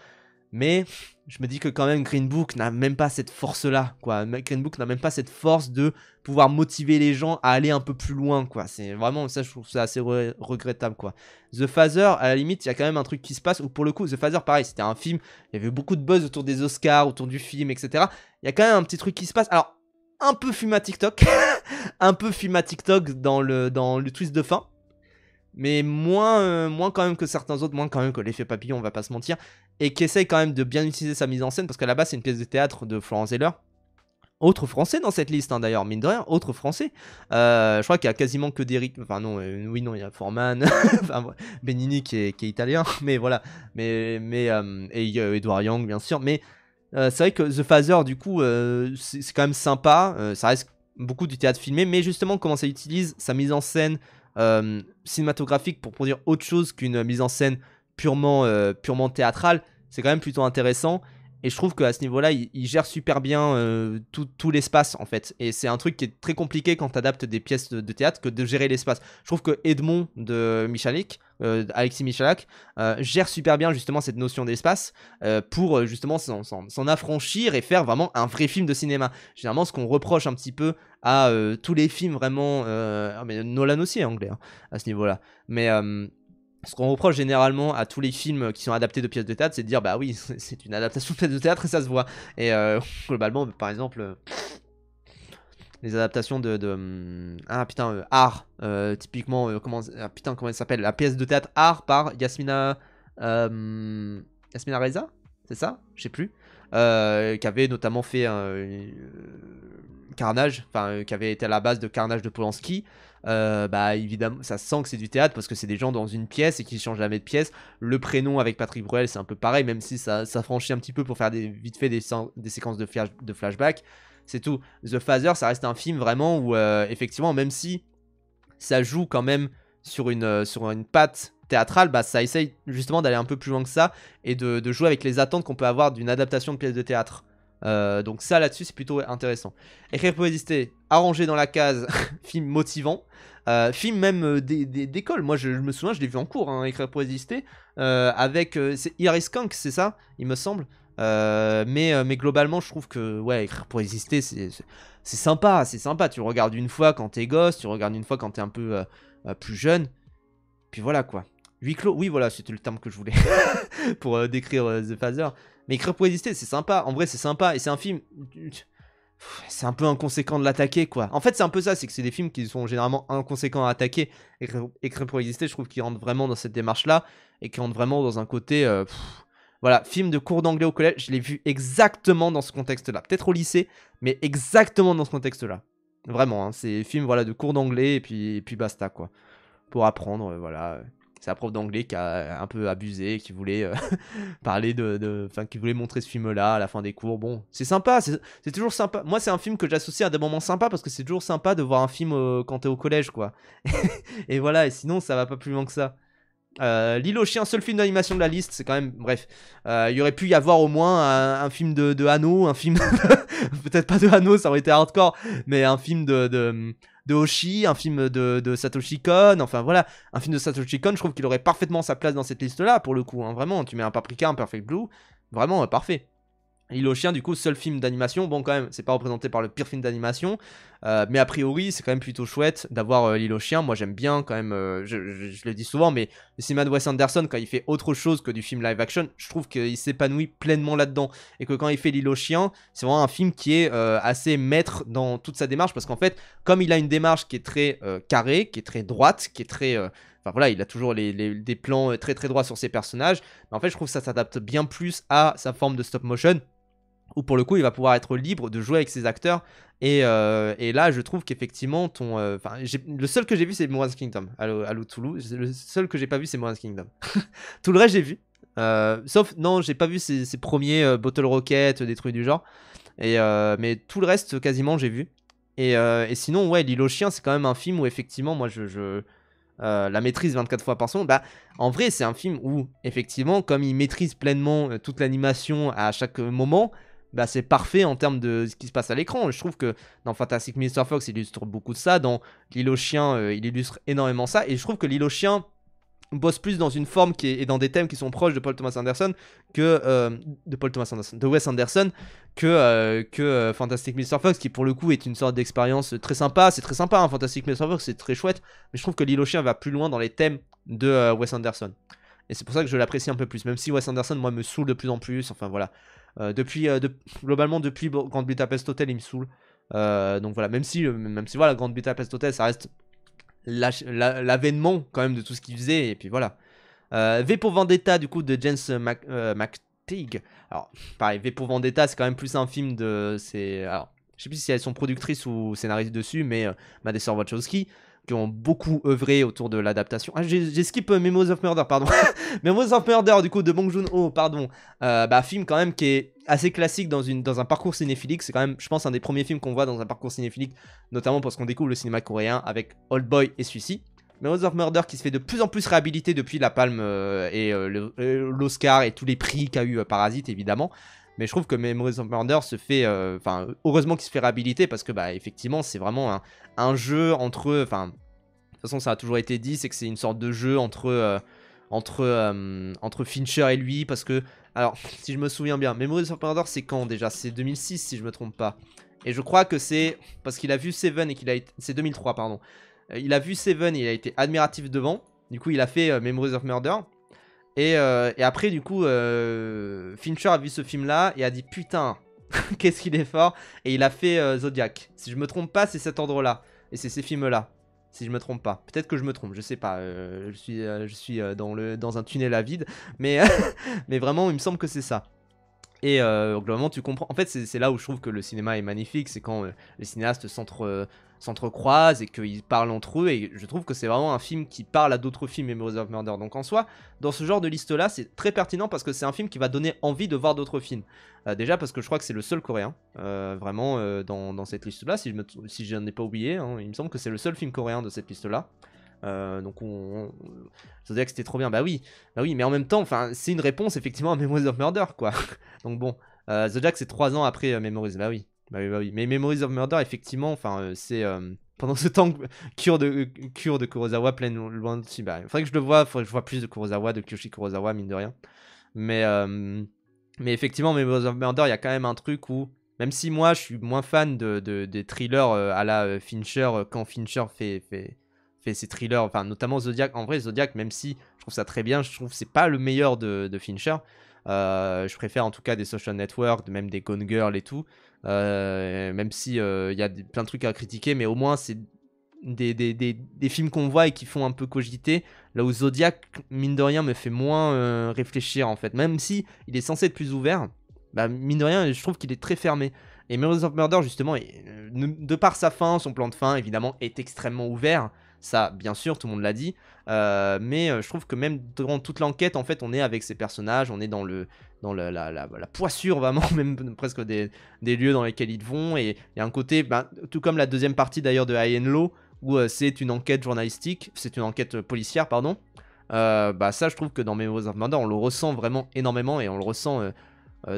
Mais je me dis que quand même Green Book n'a même pas cette force-là, quoi. Green Book n'a même pas cette force de pouvoir motiver les gens à aller un peu plus loin, quoi. C'est vraiment ça, je trouve ça assez regrettable, quoi. The Father, à la limite, il y a quand même un truc qui se passe où pour le coup, The Father, pareil, c'était un film, il y avait beaucoup de buzz autour des Oscars, autour du film, etc. Il y a quand même un petit truc qui se passe. Alors, un peu film à TikTok, un peu film à TikTok dans le twist de fin. Mais moins quand même que certains autres, moins quand même que l'effet papillon, on va pas se mentir, et qui essaye quand même de bien utiliser sa mise en scène, parce qu'à la base c'est une pièce de théâtre de Florence Zeller, autre français dans cette liste, hein, d'ailleurs, mine de rien, autre français. Je crois qu'il y a quasiment que d'Eric, enfin non, oui non, il y a Foreman, enfin, Benigni qui est italien, mais voilà, et il y a Edward Young bien sûr, mais c'est vrai que The Father du coup c'est quand même sympa, ça reste beaucoup du théâtre filmé, mais justement comment ça utilise sa mise en scène cinématographique pour produire autre chose qu'une mise en scène purement théâtrale, c'est quand même plutôt intéressant. Et je trouve qu'à ce niveau-là, il gère super bien tout l'espace, en fait. Et c'est un truc qui est très compliqué quand tu adaptes des pièces de théâtre que de gérer l'espace. Je trouve que Edmond de Michalak, Alexis Michalak, gère super bien justement cette notion d'espace pour justement s'en affranchir et faire vraiment un vrai film de cinéma. Généralement, ce qu'on reproche un petit peu à tous les films vraiment... mais Nolan aussi est anglais hein, à ce niveau-là. Mais... ce qu'on reproche généralement à tous les films qui sont adaptés de pièces de théâtre, c'est de dire bah oui, c'est une adaptation de pièces de théâtre et ça se voit. Et globalement, par exemple, les adaptations ah putain, Art, typiquement, comment elle s'appelle? La pièce de théâtre Art par Yasmina Reza, c'est ça? Je sais plus. Qui avait notamment fait Carnage, enfin qui avait été à la base de Carnage de Polanski. Bah évidemment ça sent que c'est du théâtre parce que c'est des gens dans une pièce et qui changent jamais de pièce. Le prénom avec Patrick Bruel c'est un peu pareil, même si ça franchit un petit peu pour faire vite fait des séquences de flashback, c'est tout. The Father ça reste un film vraiment où effectivement même si ça joue quand même sur une patte théâtrale, bah ça essaye justement d'aller un peu plus loin que ça et de jouer avec les attentes qu'on peut avoir d'une adaptation de pièce de théâtre. Donc ça là-dessus c'est plutôt intéressant. Écrire pour exister, arrangé dans la case, film motivant, film même d'école. Moi je me souviens, je l'ai vu en cours, hein, Écrire pour exister, avec c'est Hilary Swank, c'est ça, il me semble, Mais globalement, je trouve que, ouais, écrire pour exister, c'est sympa, c'est sympa. Tu le regardes une fois quand t'es gosse, tu le regardes une fois quand t'es un peu plus jeune. Puis voilà quoi. Huis clos, oui, voilà, c'était le terme que je voulais pour décrire The Father. Mais écrire pour exister, c'est sympa. En vrai, c'est sympa. Et c'est un film. C'est un peu inconséquent de l'attaquer, quoi. En fait, c'est un peu ça, c'est que c'est des films qui sont généralement inconséquents à attaquer. Écrire pour exister, je trouve qu'ils rentrent vraiment dans cette démarche-là. Et qu'ils rentrent vraiment dans un côté. Voilà, film de cours d'anglais au collège, je l'ai vu exactement dans ce contexte-là. Peut-être au lycée, mais exactement dans ce contexte-là. Vraiment, hein, c'est film voilà, de cours d'anglais et puis basta, quoi. Pour apprendre, voilà. C'est la prof d'anglais qui a un peu abusé, qui voulait parler enfin, qui voulait montrer ce film-là à la fin des cours. Bon, c'est sympa, c'est toujours sympa. Moi, c'est un film que j'associe à des moments sympas parce que c'est toujours sympa de voir un film quand t'es au collège, quoi. Et voilà, et sinon, ça va pas plus loin que ça. L'île aux chiens, seul film d'animation de la liste, c'est quand même. Bref, il y aurait pu y avoir au moins un film de Hano, un film. Peut-être pas de Hano, ça aurait été hardcore, mais un film de Hoshi, un film de Satoshi Kon, enfin voilà, un film de Satoshi Kon, je trouve qu'il aurait parfaitement sa place dans cette liste-là, pour le coup, hein, vraiment, tu mets un Paprika, un Perfect Blue, vraiment parfait. L'île aux chiens, du coup, seul film d'animation. Bon, quand même, c'est pas représenté par le pire film d'animation. Mais a priori, c'est quand même plutôt chouette d'avoir l'île aux chiens. Moi, j'aime bien quand même. Je le dis souvent, mais le cinéma de Wes Anderson, quand il fait autre chose que du film live action, je trouve qu'il s'épanouit pleinement là-dedans. Et que quand il fait l'île aux chiens, c'est vraiment un film qui est assez maître dans toute sa démarche. Parce qu'en fait, comme il a une démarche qui est très carrée, qui est très droite, qui est très. Enfin voilà, il a toujours des plans très très droits sur ses personnages. Mais en fait, je trouve que ça s'adapte bien plus à sa forme de stop motion, où pour le coup il va pouvoir être libre de jouer avec ses acteurs. Et là je trouve qu'effectivement le seul que j'ai vu c'est Moonrise Kingdom à Toulouse. Le seul que j'ai pas vu c'est Moonrise Kingdom. Tout le reste j'ai vu, sauf non j'ai pas vu ses premiers Bottle Rocket, des trucs du genre, mais tout le reste quasiment j'ai vu. Et sinon ouais, l'île aux chiens c'est quand même un film où effectivement moi la maîtrise 24 fois par seconde, bah en vrai c'est un film où effectivement comme il maîtrise pleinement toute l'animation à chaque moment, bah c'est parfait en termes de ce qui se passe à l'écran. Je trouve que dans Fantastic Mr. Fox il illustre beaucoup de ça, dans l'île aux chiens il illustre énormément ça, et je trouve que l'île aux chiens bosse plus dans une forme et dans des thèmes qui sont proches de Paul Thomas Anderson que de Wes Anderson que Fantastic Mr. Fox, qui pour le coup est une sorte d'expérience très sympa. C'est très sympa, hein, Fantastic Mr. Fox, c'est très chouette, mais je trouve que l'île aux chiens va plus loin dans les thèmes de Wes Anderson. Et c'est pour ça que je l'apprécie un peu plus, même si Wes Anderson, moi, me saoule de plus en plus. Enfin voilà, globalement depuis Grand Budapest Hotel, il me saoule. Donc voilà, même si voilà, Grand Budapest Hotel, ça reste l'avènement quand même de tout ce qu'il faisait, et puis voilà. V pour Vendetta du coup de James McTeague. Alors pareil, V pour Vendetta c'est quand même plus un film alors je sais plus si elles sont productrices ou scénaristes dessus, mais des sœurs Wachowski qui ont beaucoup œuvré autour de l'adaptation. Ah, j'ai skip Memories of Murder, pardon. Memories of Murder, du coup, de Bong Joon-ho, pardon. Film quand même qui est assez classique dans un parcours cinéphilique. C'est quand même, je pense, un des premiers films qu'on voit dans un parcours cinéphilique, notamment parce qu'on découvre le cinéma coréen avec Old Boy et celui-ci. Memories of Murder qui se fait de plus en plus réhabiliter depuis la Palme et l'Oscar et tous les prix qu'a eu Parasite, évidemment. Mais je trouve que Memories of Murder se fait... heureusement qu'il se fait réhabiliter, parce que, effectivement, c'est vraiment un jeu entre... Enfin, de toute façon, ça a toujours été dit, c'est que c'est une sorte de jeu entre Fincher et lui, parce que... Alors, si je me souviens bien, Memories of Murder, c'est quand déjà? C'est 2006, si je me trompe pas. Et je crois que c'est... Parce qu'il a vu Seven et qu'il a été... C'est 2003, pardon. Il a vu Seven et il a été admiratif devant. Du coup, il a fait Memories of Murder. Et après, du coup, Fincher a vu ce film-là et a dit putain, qu'est-ce qu'il est fort. Et il a fait Zodiac. Si je me trompe pas, c'est cet ordre-là. Et c'est ces films-là. Si je me trompe pas. Peut-être que je me trompe, je sais pas. Je suis dans un tunnel à vide. Mais, mais vraiment, il me semble que c'est ça. Et globalement, tu comprends. En fait, c'est là où je trouve que le cinéma est magnifique. C'est quand les cinéastes s'entrecroisent et qu'ils parlent entre eux. Et je trouve que c'est vraiment un film qui parle à d'autres films, Memories of Murder. Donc en soi, dans ce genre de liste-là, c'est très pertinent parce que c'est un film qui va donner envie de voir d'autres films. Déjà parce que je crois que c'est le seul coréen, vraiment, dans cette liste-là. Si je n'en ai pas oublié, hein, il me semble que c'est le seul film coréen de cette liste-là. Donc ça veut dire que c'était trop bien. Bah oui, mais en même temps, c'est une réponse effectivement à Memories of Murder, quoi. Donc bon, Zodiac c'est 3 ans après Memories. Bah oui. Mais Memories of Murder, effectivement, c'est pendant ce temps cure de Kurosawa plein loin de si. Faudrait que je le voie, faudrait que je vois plus de Kurosawa, de Kiyoshi Kurosawa, mine de rien. Mais Mais effectivement, Memories of Murder, il y a quand même un truc où, même si moi je suis moins fan des thrillers à la Fincher, quand Fincher fait ses thrillers, enfin notamment Zodiac. En vrai, Zodiac, même si je trouve ça très bien, je trouve que c'est pas le meilleur de Fincher. Je préfère en tout cas des Social Network, même des Gone Girl et tout. Même si il y a plein de trucs à critiquer, mais au moins c'est des films qu'on voit et qui font un peu cogiter. Là où Zodiac, mine de rien, me fait moins réfléchir en fait. Même si il est censé être plus ouvert, bah mine de rien, je trouve qu'il est très fermé. Et Memories of Murder, justement, de par sa fin, son plan de fin, évidemment, est extrêmement ouvert. Ça, bien sûr, tout le monde l'a dit. Mais je trouve que même durant toute l'enquête, en fait, on est avec ces personnages, on est dans la poissure, vraiment, même presque des lieux dans lesquels ils vont. Et il y a un côté, bah, tout comme la deuxième partie d'ailleurs de High and Low, où c'est une enquête journalistique, c'est une enquête policière, pardon. Bah ça, je trouve que dans Memories of Murder, on le ressent vraiment énormément et on le ressent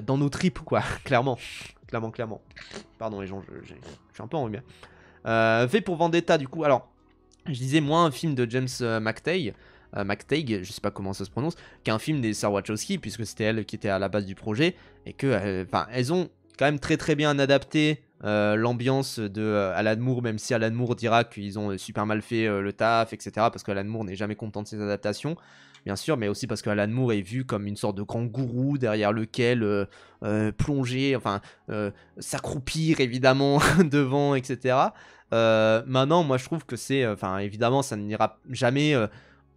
dans nos tripes, quoi, clairement. Clairement. Pardon les gens, je suis un peu enrhumé. V pour Vendetta, du coup, alors, je disais moins un film de James McTeigue, je sais pas comment ça se prononce, qu'un film des sœurs Wachowski, puisque c'était elle qui était à la base du projet, et que, enfin, elles ont quand même très bien adapté l'ambiance de Alan Moore, même si Alan Moore dira qu'ils ont super mal fait le taf, etc., parce qu'Alan Moore n'est jamais content de ses adaptations, bien sûr, mais aussi parce qu'Alan Moore est vu comme une sorte de grand gourou derrière lequel plonger, enfin, s'accroupir évidemment devant, etc. Maintenant, moi je trouve que c'est, enfin, évidemment, ça n'ira jamais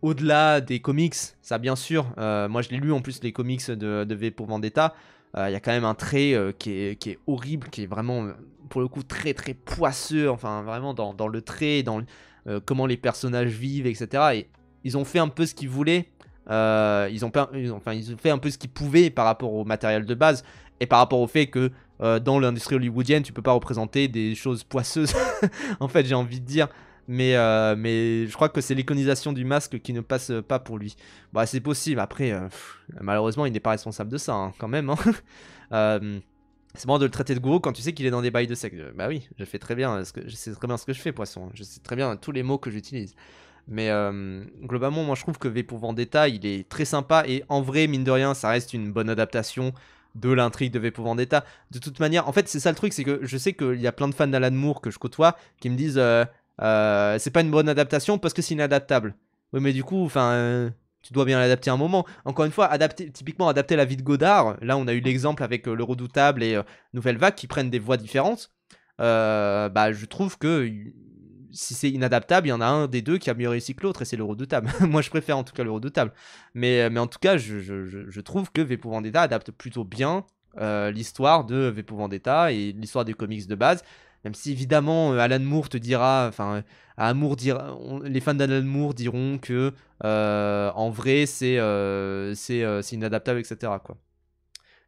au-delà des comics, ça bien sûr. Moi je l'ai lu en plus les comics de V pour Vendetta. Il y a quand même un trait qui est horrible, qui est vraiment pour le coup très poisseux, enfin vraiment dans le trait, dans comment les personnages vivent, etc. Et ils ont fait un peu ce qu'ils voulaient. Ils ont fait un peu ce qu'ils pouvaient par rapport au matériel de base et par rapport au fait que dans l'industrie hollywoodienne, tu peux pas représenter des choses poisseuses. En fait, j'ai envie de dire. Mais je crois que c'est l'iconisation du masque qui ne passe pas pour lui. Bah, c'est possible. Après, malheureusement, il n'est pas responsable de ça, hein, quand même. Hein. C'est bon de le traiter de gourou quand tu sais qu'il est dans des bails de sexe. Bah oui, je sais très bien ce que je fais, poisson. Je sais très bien tous les mots que j'utilise. Mais globalement, moi je trouve que V pour Vendetta, il est très sympa. Et en vrai, mine de rien, ça reste une bonne adaptation de l'intrigue de V pour Vendetta. De toute manière, en fait, c'est ça le truc, c'est que je sais qu'il y a plein de fans d'Alan Moore que je côtoie qui me disent c'est pas une bonne adaptation parce que c'est inadaptable. Oui, mais du coup, enfin, tu dois bien l'adapter un moment. Encore une fois, typiquement adapter la vie de Godard. Là, on a eu l'exemple avec Le Redoutable et Nouvelle Vague qui prennent des voies différentes. Bah, je trouve que si c'est inadaptable, il y en a un des deux qui a mieux réussi que l'autre et c'est Le Redoutable. Moi, je préfère en tout cas Le Redoutable. Mais en tout cas, je trouve que V pour Vendetta adapte plutôt bien l'histoire de V pour Vendetta et l'histoire des comics de base. Même si évidemment Alan Moore te dira, enfin les fans d'Alan Moore diront que en vrai c'est inadaptable, etc. quoi.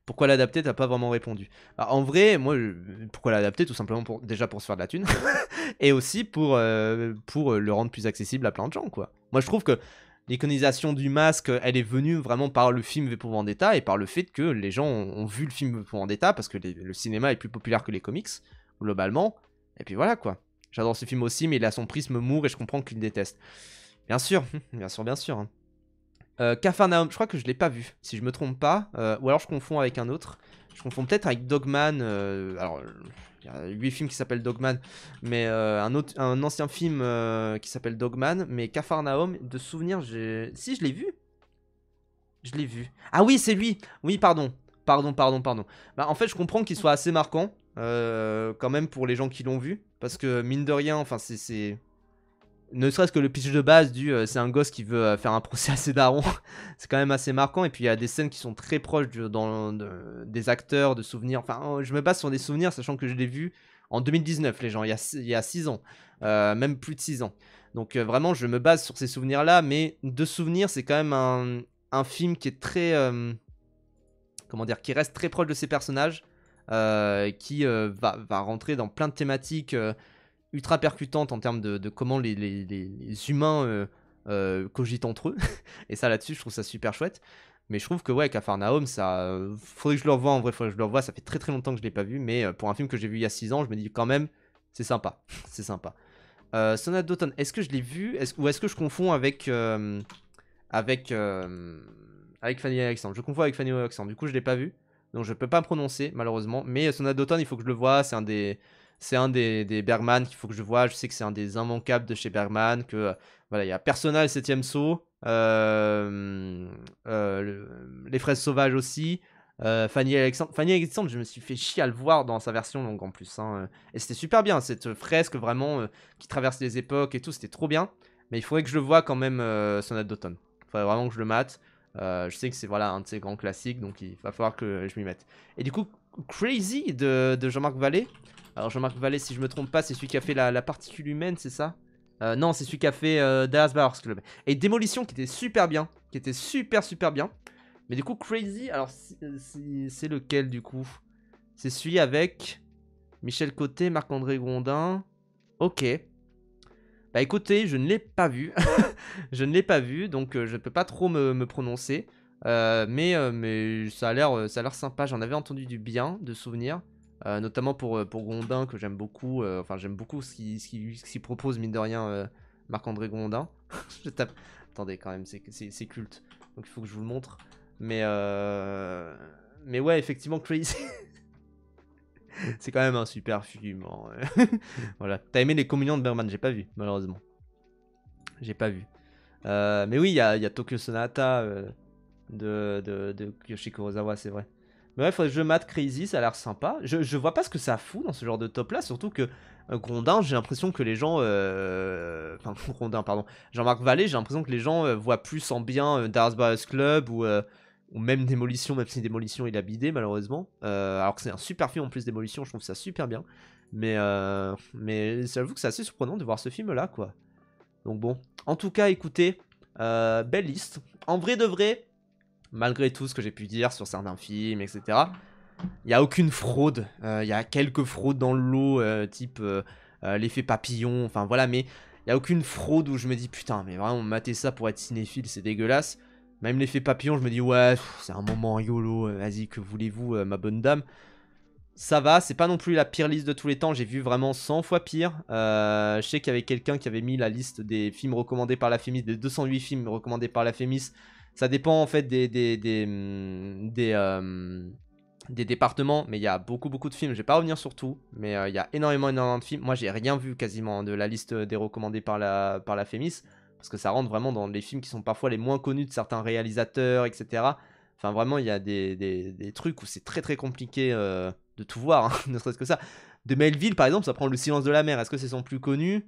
Pourquoi l'adapter? T'as pas vraiment répondu. Bah, en vrai, moi, pourquoi l'adapter? Tout simplement déjà pour se faire de la thune et aussi pour le rendre plus accessible à plein de gens, quoi. Moi, je trouve que l'iconisation du masque, elle est venue vraiment par le film V pour Vendetta et par le fait que les gens ont vu le film V pour Vendetta parce que le cinéma est plus populaire que les comics globalement. Et puis voilà quoi. J'adore ce film aussi, mais il a son prisme Moore et je comprends qu'il le déteste. Bien sûr, bien sûr. Hein. Capharnaüm, je crois que je l'ai pas vu, si je me trompe pas. Ou alors je confonds avec un autre. Je confonds peut-être avec Dogman. Alors, il y a 8 films qui s'appellent Dogman. Mais un ancien film qui s'appelle Dogman. Mais Capharnaüm, de souvenir, si je l'ai vu. Je l'ai vu. Ah oui, c'est lui. Oui, pardon. Pardon. Bah, en fait, je comprends qu'il soit assez marquant. Quand même pour les gens qui l'ont vu. Parce que mine de rien, enfin, c'est. Ne serait-ce que le pitch de base c'est un gosse qui veut faire un procès à ses darons. C'est quand même assez marquant. Et puis il y a des scènes qui sont très proches des acteurs, de souvenirs. Enfin, je me base sur des souvenirs, sachant que je l'ai vu en 2019, les gens, il y a 6 ans. Même plus de 6 ans. Donc vraiment, je me base sur ces souvenirs-là. Mais de souvenirs, c'est quand même un film qui est très. Comment dire, qui reste très proche de ses personnages. Qui va rentrer dans plein de thématiques ultra percutantes en termes de comment les humains cogitent entre eux. Et ça, là-dessus, je trouve ça super chouette. Mais je trouve que, ouais, Capharnaüm, ça. Faudrait que je le revoie, en vrai, faudrait que je le revoie. Ça fait très longtemps que je l'ai pas vu. Mais pour un film que j'ai vu il y a 6 ans, je me dis quand même, c'est sympa. C'est sympa. Sonate d'automne, est-ce que je l'ai vu ou est-ce que je confonds avec Fanny et Alexandre? Je confonds avec Fanny et Alexandre. Du coup, je l'ai pas vu. donc je peux pas me prononcer malheureusement. Mais Sonate d'automne, il faut que je le voie, c'est un des Bergman qu'il faut que je vois. Je sais que c'est un des immanquables de chez Bergman, que voilà, il y a Persona, le 7ème saut, les fraises sauvages aussi. Fanny et Alexandre. Fanny et Alexandre, je me suis fait chier à le voir dans sa version longue en plus. Hein. Et c'était super bien, cette fresque vraiment qui traverse les époques et tout, c'était trop bien. Mais il faudrait que je le voie quand même, Sonate d'automne. Il faudrait vraiment que je le mate. Je sais que c'est voilà, un de ses grands classiques, donc il va falloir que je m'y mette. Et du coup, Crazy de Jean-Marc Vallée. Alors Jean-Marc Vallée, si je me trompe pas, c'est celui qui a fait la particule humaine, c'est ça? Non, c'est celui qui a fait Dallas Buyers Club. Et Démolition qui était super bien, qui était super bien. Mais du coup, Crazy, alors c'est lequel du coup? C'est celui avec Michel Côté, Marc-André Gondin. Ok. Bah écoutez, je ne l'ai pas vu. Je ne l'ai pas vu, donc je ne peux pas trop me prononcer. Mais ça a l'air sympa. J'en avais entendu du bien, de souvenirs. Notamment pour Gondin, que j'aime beaucoup. Enfin, j'aime beaucoup ce qu'il propose, mine de rien, Marc-André Gondin. Je tape. Attendez, quand même, c'est culte. Donc il faut que je vous le montre. Mais ouais, effectivement, Crazy. C'est quand même un super film. Hein. Voilà. T'as aimé les communions de Bergman? J'ai pas vu, malheureusement. J'ai pas vu. Mais oui, il y a Tokyo Sonata de Yoshi Kurosawa, c'est vrai. Mais ouais, faudrait que je mate Crazy, ça a l'air sympa. Je vois pas ce que ça fout dans ce genre de top là, surtout que Grondin, j'ai l'impression que les gens. Enfin, Grondin, pardon. Jean-Marc Vallée, j'ai l'impression que les gens voient plus en bien Dallas Buyers Club ou même Démolition, même si Démolition il a bidé malheureusement. Alors que c'est un super film en plus, Démolition, je trouve ça super bien. Mais j'avoue que c'est assez surprenant de voir ce film là, quoi. Donc bon, en tout cas, écoutez, belle liste. En vrai de vrai, malgré tout ce que j'ai pu dire sur certains films, etc., il n'y a aucune fraude. Il y a quelques fraudes dans le lot, type l'effet papillon, enfin voilà, mais il n'y a aucune fraude où je me dis putain, mais vraiment, mater ça pour être cinéphile, c'est dégueulasse. Même l'effet papillon, je me dis ouais, c'est un moment rigolo, vas-y, que voulez-vous, ma bonne dame. Ça va, c'est pas non plus la pire liste de tous les temps, j'ai vu vraiment 100 fois pire. Je sais qu'il y avait quelqu'un qui avait mis la liste des films recommandés par la Fémis, des 208 films recommandés par la Fémis. Ça dépend en fait des départements, mais il y a beaucoup de films. Je vais pas revenir sur tout, mais il y a énormément de films. Moi, j'ai rien vu quasiment de la liste des recommandés par la Fémis, parce que ça rentre vraiment dans les films qui sont parfois les moins connus de certains réalisateurs, etc. Enfin, vraiment, il y a des trucs où c'est très compliqué de tout voir, hein, ne serait-ce que ça. De Melville, par exemple, ça prend Le Silence de la mer. Est-ce que c'est son plus connu?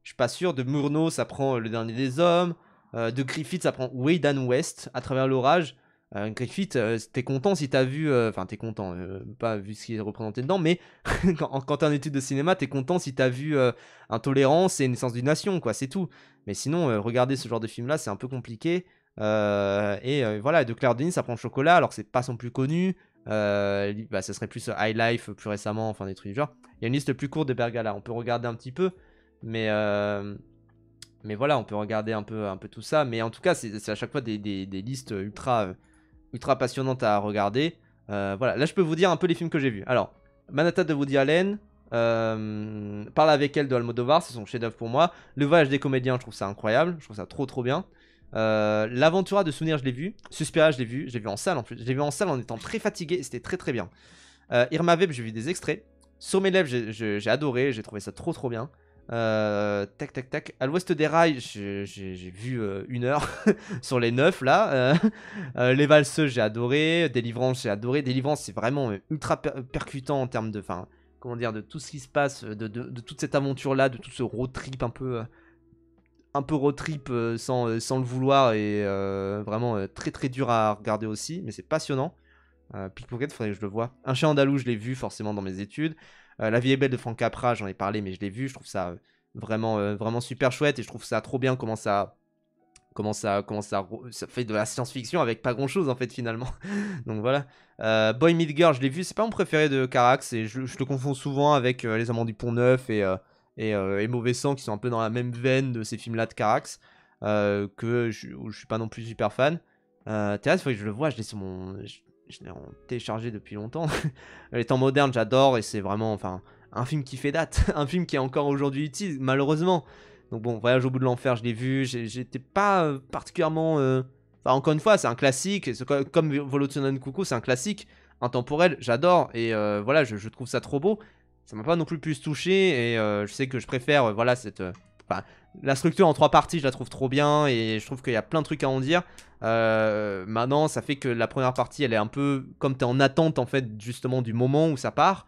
Je suis pas sûr. De Murnau, ça prend Le Dernier des Hommes. De Griffith, ça prend Way Down West, À travers l'orage. Griffith, t'es content si t'as vu... Enfin, t'es content, pas vu ce qui est représenté dedans, mais quand t'es en étude de cinéma, t'es content si t'as vu Intolérance et Naissance d'une nation, quoi, c'est tout. Mais sinon, regarder ce genre de film-là, c'est un peu compliqué. Voilà, de Claire Denis, ça prend Chocolat, alors que c'est pas son plus connu. Ça serait plus High Life plus récemment, enfin des trucs du genre. Il y a une liste plus courte de Bergala, on peut regarder un petit peu, mais voilà, on peut regarder un peu tout ça. Mais en tout cas, c'est à chaque fois des listes ultra passionnantes à regarder. Voilà, là je peux vous dire un peu les films que j'ai vus. Alors, Manhattan de Woody Allen, Parle avec elle de Almodovar, c'est son chef-d'œuvre pour moi. Le Voyage des comédiens, je trouve ça incroyable, je trouve ça trop bien. L'Aventura de Souvenir, je l'ai vu. Suspiria, je l'ai vu en salle en plus. Je l'ai vu en salle en étant très fatigué, c'était très bien. Irma Vep, j'ai vu des extraits. Sur mes lèvres, j'ai adoré, j'ai trouvé ça trop bien. Tac. À l'ouest des rails, j'ai vu 1 heure sur les 9 là. Les valseuses, j'ai adoré. Délivrance, j'ai adoré. Délivrance, c'est vraiment ultra percutant en termes de, enfin, comment dire, de tout ce qui se passe, de toute cette aventure là, de tout ce road trip un peu road trip sans le vouloir et vraiment très dur à regarder aussi, mais c'est passionnant. Pickpocket, faudrait que je le voie. Un chien andalou, je l'ai vu forcément dans mes études. La vie est belle de Frank Capra, j'en ai parlé, mais je l'ai vu. Je trouve ça vraiment super chouette et je trouve ça trop bien comment ça fait de la science-fiction avec pas grand-chose en fait finalement. Donc voilà. Boy Meet Girl, je l'ai vu. C'est pas mon préféré de Carax et je le confonds souvent avec Les Amants du Pont Neuf et Mauvais Sang qui sont un peu dans la même veine de ces films-là de Carax où je suis pas non plus super fan. Thérèse, il faut que je le vois. Je l'ai en téléchargé depuis longtemps. Les temps modernes, j'adore et c'est vraiment, enfin, un film qui fait date, un film qui est encore aujourd'hui utile, malheureusement. Donc bon, Voyage au bout de l'enfer, je l'ai vu, j'étais pas particulièrement... Enfin, encore une fois, c'est un classique, comme Volotionnel Coucou, c'est un classique. intemporel, j'adore. Et voilà, je trouve ça trop beau. Ça m'a pas non plus plus touché. Et je sais que je préfère, voilà, enfin, la structure en 3 parties, je la trouve trop bien. Et je trouve qu'il y a plein de trucs à en dire. Maintenant, ça fait que la première partie, elle est un peu comme t'es en attente, en fait, justement, du moment où ça part.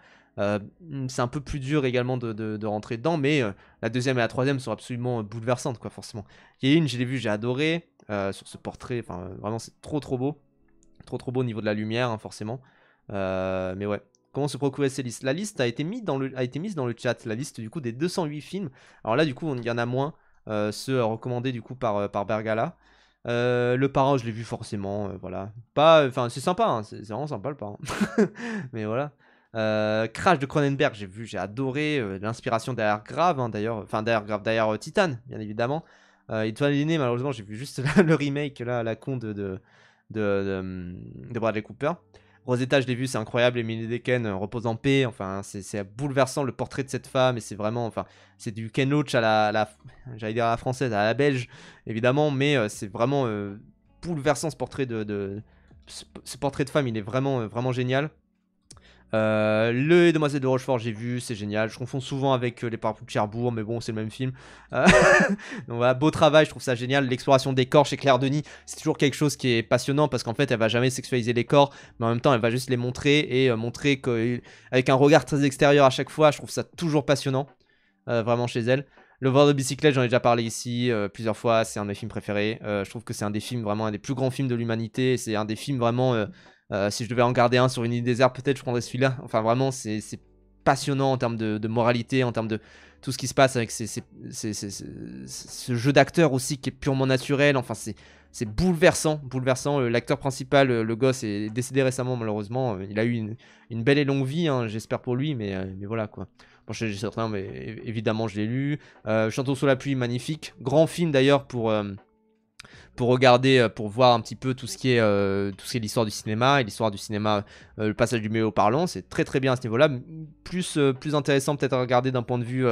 C'est un peu plus dur également de rentrer dedans, mais la deuxième et la troisième sont absolument bouleversantes, quoi, forcément. Yein, je l'ai vu, j'ai adoré sur ce portrait, enfin vraiment c'est trop beau, trop beau au niveau de la lumière, hein, forcément. Mais ouais, comment se procurer ces listes? La liste a été mise dans le chat, la liste du coup des 208 films. Alors là, du coup, il y en a moins, ceux recommandés du coup par Bergala. Le parrain, je l'ai vu forcément, voilà. Pas, enfin, c'est sympa, hein, c'est vraiment sympa le parrain. Mais voilà. Crash de Cronenberg, j'ai vu, j'ai adoré. L'inspiration derrière Grave, hein, d'ailleurs. Enfin, derrière Grave, derrière Titan, bien évidemment. Étoile Aînée, malheureusement, j'ai vu juste le remake, là, à la con de Bradley Cooper. Rosetta, je l'ai vu, c'est incroyable. Emily Dequesne, repose en paix. Enfin, c'est bouleversant le portrait de cette femme. Et c'est vraiment, enfin, c'est du Ken Loach à j'allais dire à la française, à la belge, évidemment. Mais c'est vraiment bouleversant ce portrait ce portrait de femme. Il est vraiment génial. Le Demoiselles de Rochefort, j'ai vu, c'est génial. Je confonds souvent avec les Parapluies de Cherbourg, mais bon, c'est le même film. Donc voilà, beau travail, je trouve ça génial. L'exploration des corps chez Claire Denis, c'est toujours quelque chose qui est passionnant parce qu'en fait, elle va jamais sexualiser les corps, mais en même temps, elle va juste les montrer et montrer avec un regard très extérieur à chaque fois. Je trouve ça toujours passionnant, vraiment chez elle. Le vol de bicyclette, j'en ai déjà parlé ici plusieurs fois, c'est un de mes films préférés. Je trouve que c'est un des films, vraiment un des plus grands films de l'humanité. C'est un des films vraiment. Si je devais en garder un sur une île déserte, peut-être je prendrais celui-là. Enfin, vraiment, c'est passionnant en termes de moralité, en termes de tout ce qui se passe avec ce jeu d'acteur aussi qui est purement naturel. Enfin, c'est bouleversant. L'acteur principal, le gosse, est décédé récemment, malheureusement. Il a eu une belle et longue vie, hein, j'espère pour lui, mais voilà quoi. Bon, j'ai certain, mais évidemment, je l'ai lu. Chantons sous la pluie, magnifique. Grand film d'ailleurs pour regarder, pour voir un petit peu tout ce qui est l'histoire du cinéma. Et l'histoire du cinéma, le passage du muet au parlant, c'est très bien à ce niveau-là. Plus intéressant peut-être à regarder d'un point de vue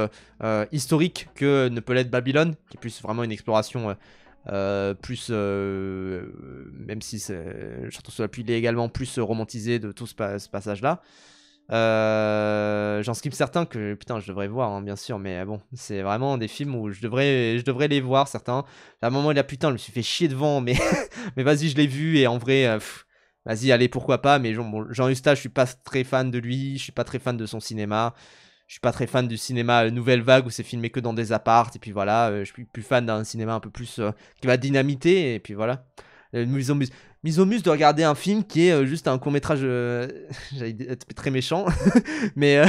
historique que ne peut l'être Babylone, qui est plus vraiment une exploration même si Château sous la pluie il est également plus romantisé de tout ce passage-là. J'en skip certains que putain je devrais voir, hein, bien sûr, mais bon, c'est vraiment des films où je devrais les voir certains. À un moment là, putain, je me suis fait chier devant, mais mais vas-y, je l'ai vu et en vrai, vas-y, allez, pourquoi pas. Mais Jean Eustache, je suis pas très fan de lui, je suis pas très fan de son cinéma. Je suis pas très fan du cinéma Nouvelle Vague où c'est filmé que dans des apparts. Et puis voilà, je suis plus fan d'un cinéma un peu plus qui va dynamiter. Et puis voilà. Mise au mus de regarder un film qui est juste un court métrage. J'allais être très méchant. mais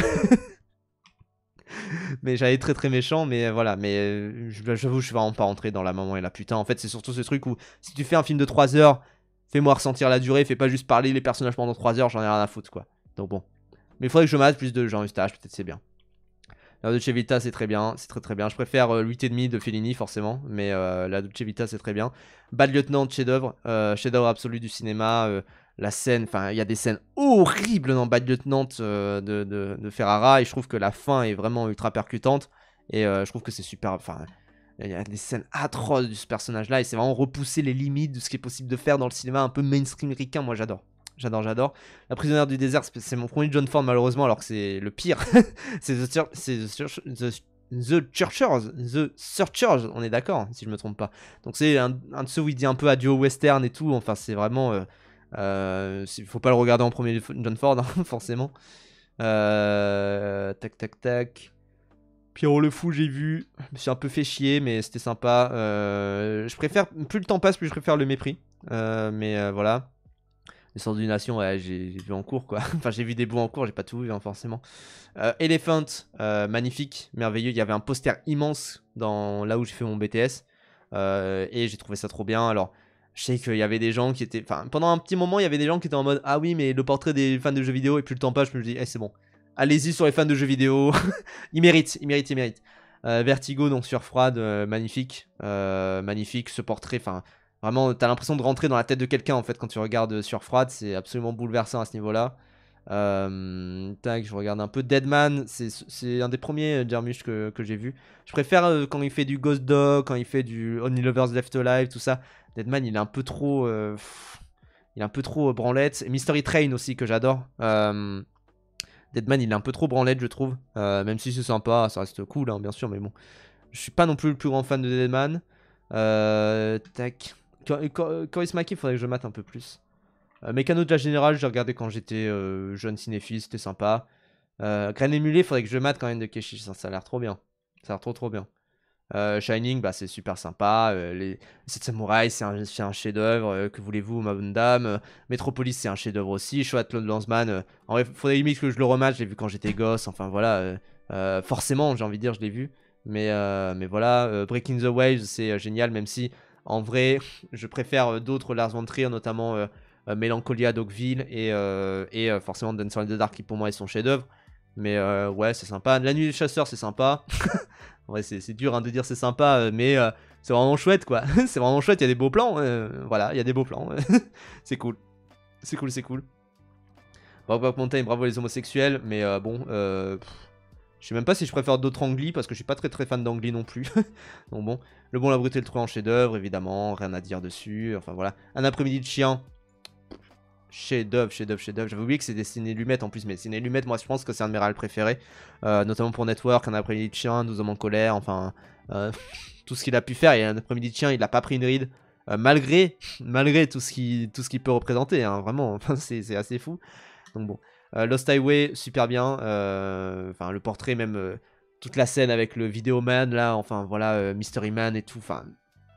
mais j'allais être très méchant. Mais voilà. Mais j'avoue, je suis vraiment pas rentré dans la maman et la putain. En fait, c'est surtout ce truc où si tu fais un film de 3 heures, fais-moi ressentir la durée. Fais pas juste parler les personnages pendant 3 heures. J'en ai rien à foutre, quoi. Donc bon. Mais il faudrait que je mate plus de Jean Eustache. Peut-être c'est bien. La Dolce Vita, c'est très bien, c'est très bien. Je préfère 8,5 de Fellini, forcément, mais la Dolce Vita, c'est très bien. Bad Lieutenant, chef-d'œuvre, chef-d'œuvre absolu du cinéma. La scène, enfin, il y a des scènes horribles dans Bad Lieutenant de Ferrara, et je trouve que la fin est vraiment ultra percutante, et je trouve que c'est super. Enfin, il y a des scènes atroces de ce personnage-là, et c'est vraiment repousser les limites de ce qui est possible de faire dans le cinéma un peu mainstream ricain. Moi, j'adore. J'adore. La prisonnière du désert, c'est mon premier John Ford malheureusement, alors que c'est le pire. c'est The Searchers, on est d'accord, si je me trompe pas. Donc c'est un de ceux où il dit un peu adieu au western et tout. Enfin, c'est vraiment. Faut pas le regarder en premier John Ford, hein, forcément. Tac. Pierrot le Fou, j'ai vu. Je me suis un peu fait chier, mais c'était sympa. Je préfère. Plus le temps passe, plus je préfère le mépris. Mais voilà. Les Sens d'une Nation, ouais, j'ai vu en cours, quoi. Enfin, j'ai vu des bouts en cours, j'ai pas tout vu, hein, forcément. Elephant, magnifique, merveilleux. Il y avait un poster immense là où j'ai fait mon BTS. Et j'ai trouvé ça trop bien. Alors, je sais qu'il y avait des gens qui étaient. Enfin, pendant un petit moment, il y avait des gens qui étaient en mode ah oui, mais le portrait des fans de jeux vidéo, et plus le temps passe, je me dis, c'est bon. Allez-y sur les fans de jeux vidéo. Ils méritent. Vertigo, donc sur Froide, magnifique. Magnifique, ce portrait. Enfin. Vraiment, t'as l'impression de rentrer dans la tête de quelqu'un en fait quand tu regardes sur Froide, c'est absolument bouleversant à ce niveau-là. Tac, je regarde un peu. Deadman, c'est un des premiers Jarmusch que j'ai vu. Je préfère quand il fait du Ghost Dog, quand il fait du Only Lovers Left Alive, tout ça. Deadman, il est un peu trop. il est un peu trop branlette. Mystery Train aussi que j'adore. Deadman il est un peu trop branlette je trouve. Même si c'est sympa, ça reste cool hein, bien sûr, mais bon. Je suis pas non plus le plus grand fan de Deadman. Tac. Coris Maki, faudrait que je mate un peu plus. Mécano de la Générale, j'ai regardé quand j'étais jeune cinéphile, c'était sympa. Grain émulé, faudrait que je mate quand même de Keshi, ça a l'air trop bien. Ça a l'air trop bien. Shining, bah, c'est super sympa. Les 7 Samouraïs, c'est un chef-d'œuvre. Que voulez-vous, ma bonne dame. Metropolis, c'est un chef-d'œuvre aussi. Show Athlon Landsman. En vrai, faudrait limite que je le remate. Je l'ai vu quand j'étais gosse. Enfin voilà. Forcément, j'ai envie de dire, je l'ai vu. Mais voilà. Breaking the Waves, c'est génial. Même si, en vrai, je préfère d'autres Lars von Trier, notamment Melancholia Dogville et forcément Dancer in the Dark, qui pour moi est son chef-d'œuvre. Mais ouais, c'est sympa. La Nuit des Chasseurs, c'est sympa. En vrai, c'est dur hein, de dire c'est sympa, mais c'est vraiment chouette quoi. C'est vraiment chouette, il y a des beaux plans. Voilà, il y a des beaux plans. C'est cool. C'est cool, c'est cool. Bravo Mountain, bravo les homosexuels, mais bon, je sais même pas si je préfère d'autres Angli parce que je suis pas très fan d'Angli non plus. Donc bon, Le Bon, la Brute et le Truand en chef-d'œuvre, évidemment, rien à dire dessus. Enfin voilà, Un après-midi de chien. Chef-d'œuvre. J'avais oublié que c'était Ciné Lumet en plus, mais Ciné Lumet, moi je pense que c'est un de mes réals préférés. Notamment pour Network, Un après-midi de chien, 12 hommes en colère, enfin tout ce qu'il a pu faire. Et Un après-midi de chien, il a pas pris une ride. Malgré tout ce qu'il peut représenter, hein, vraiment, c'est assez fou. Donc bon, Lost Highway, super bien. Enfin, le portrait, même toute la scène avec le Vidéoman là, enfin voilà, Mystery Man et tout. Enfin,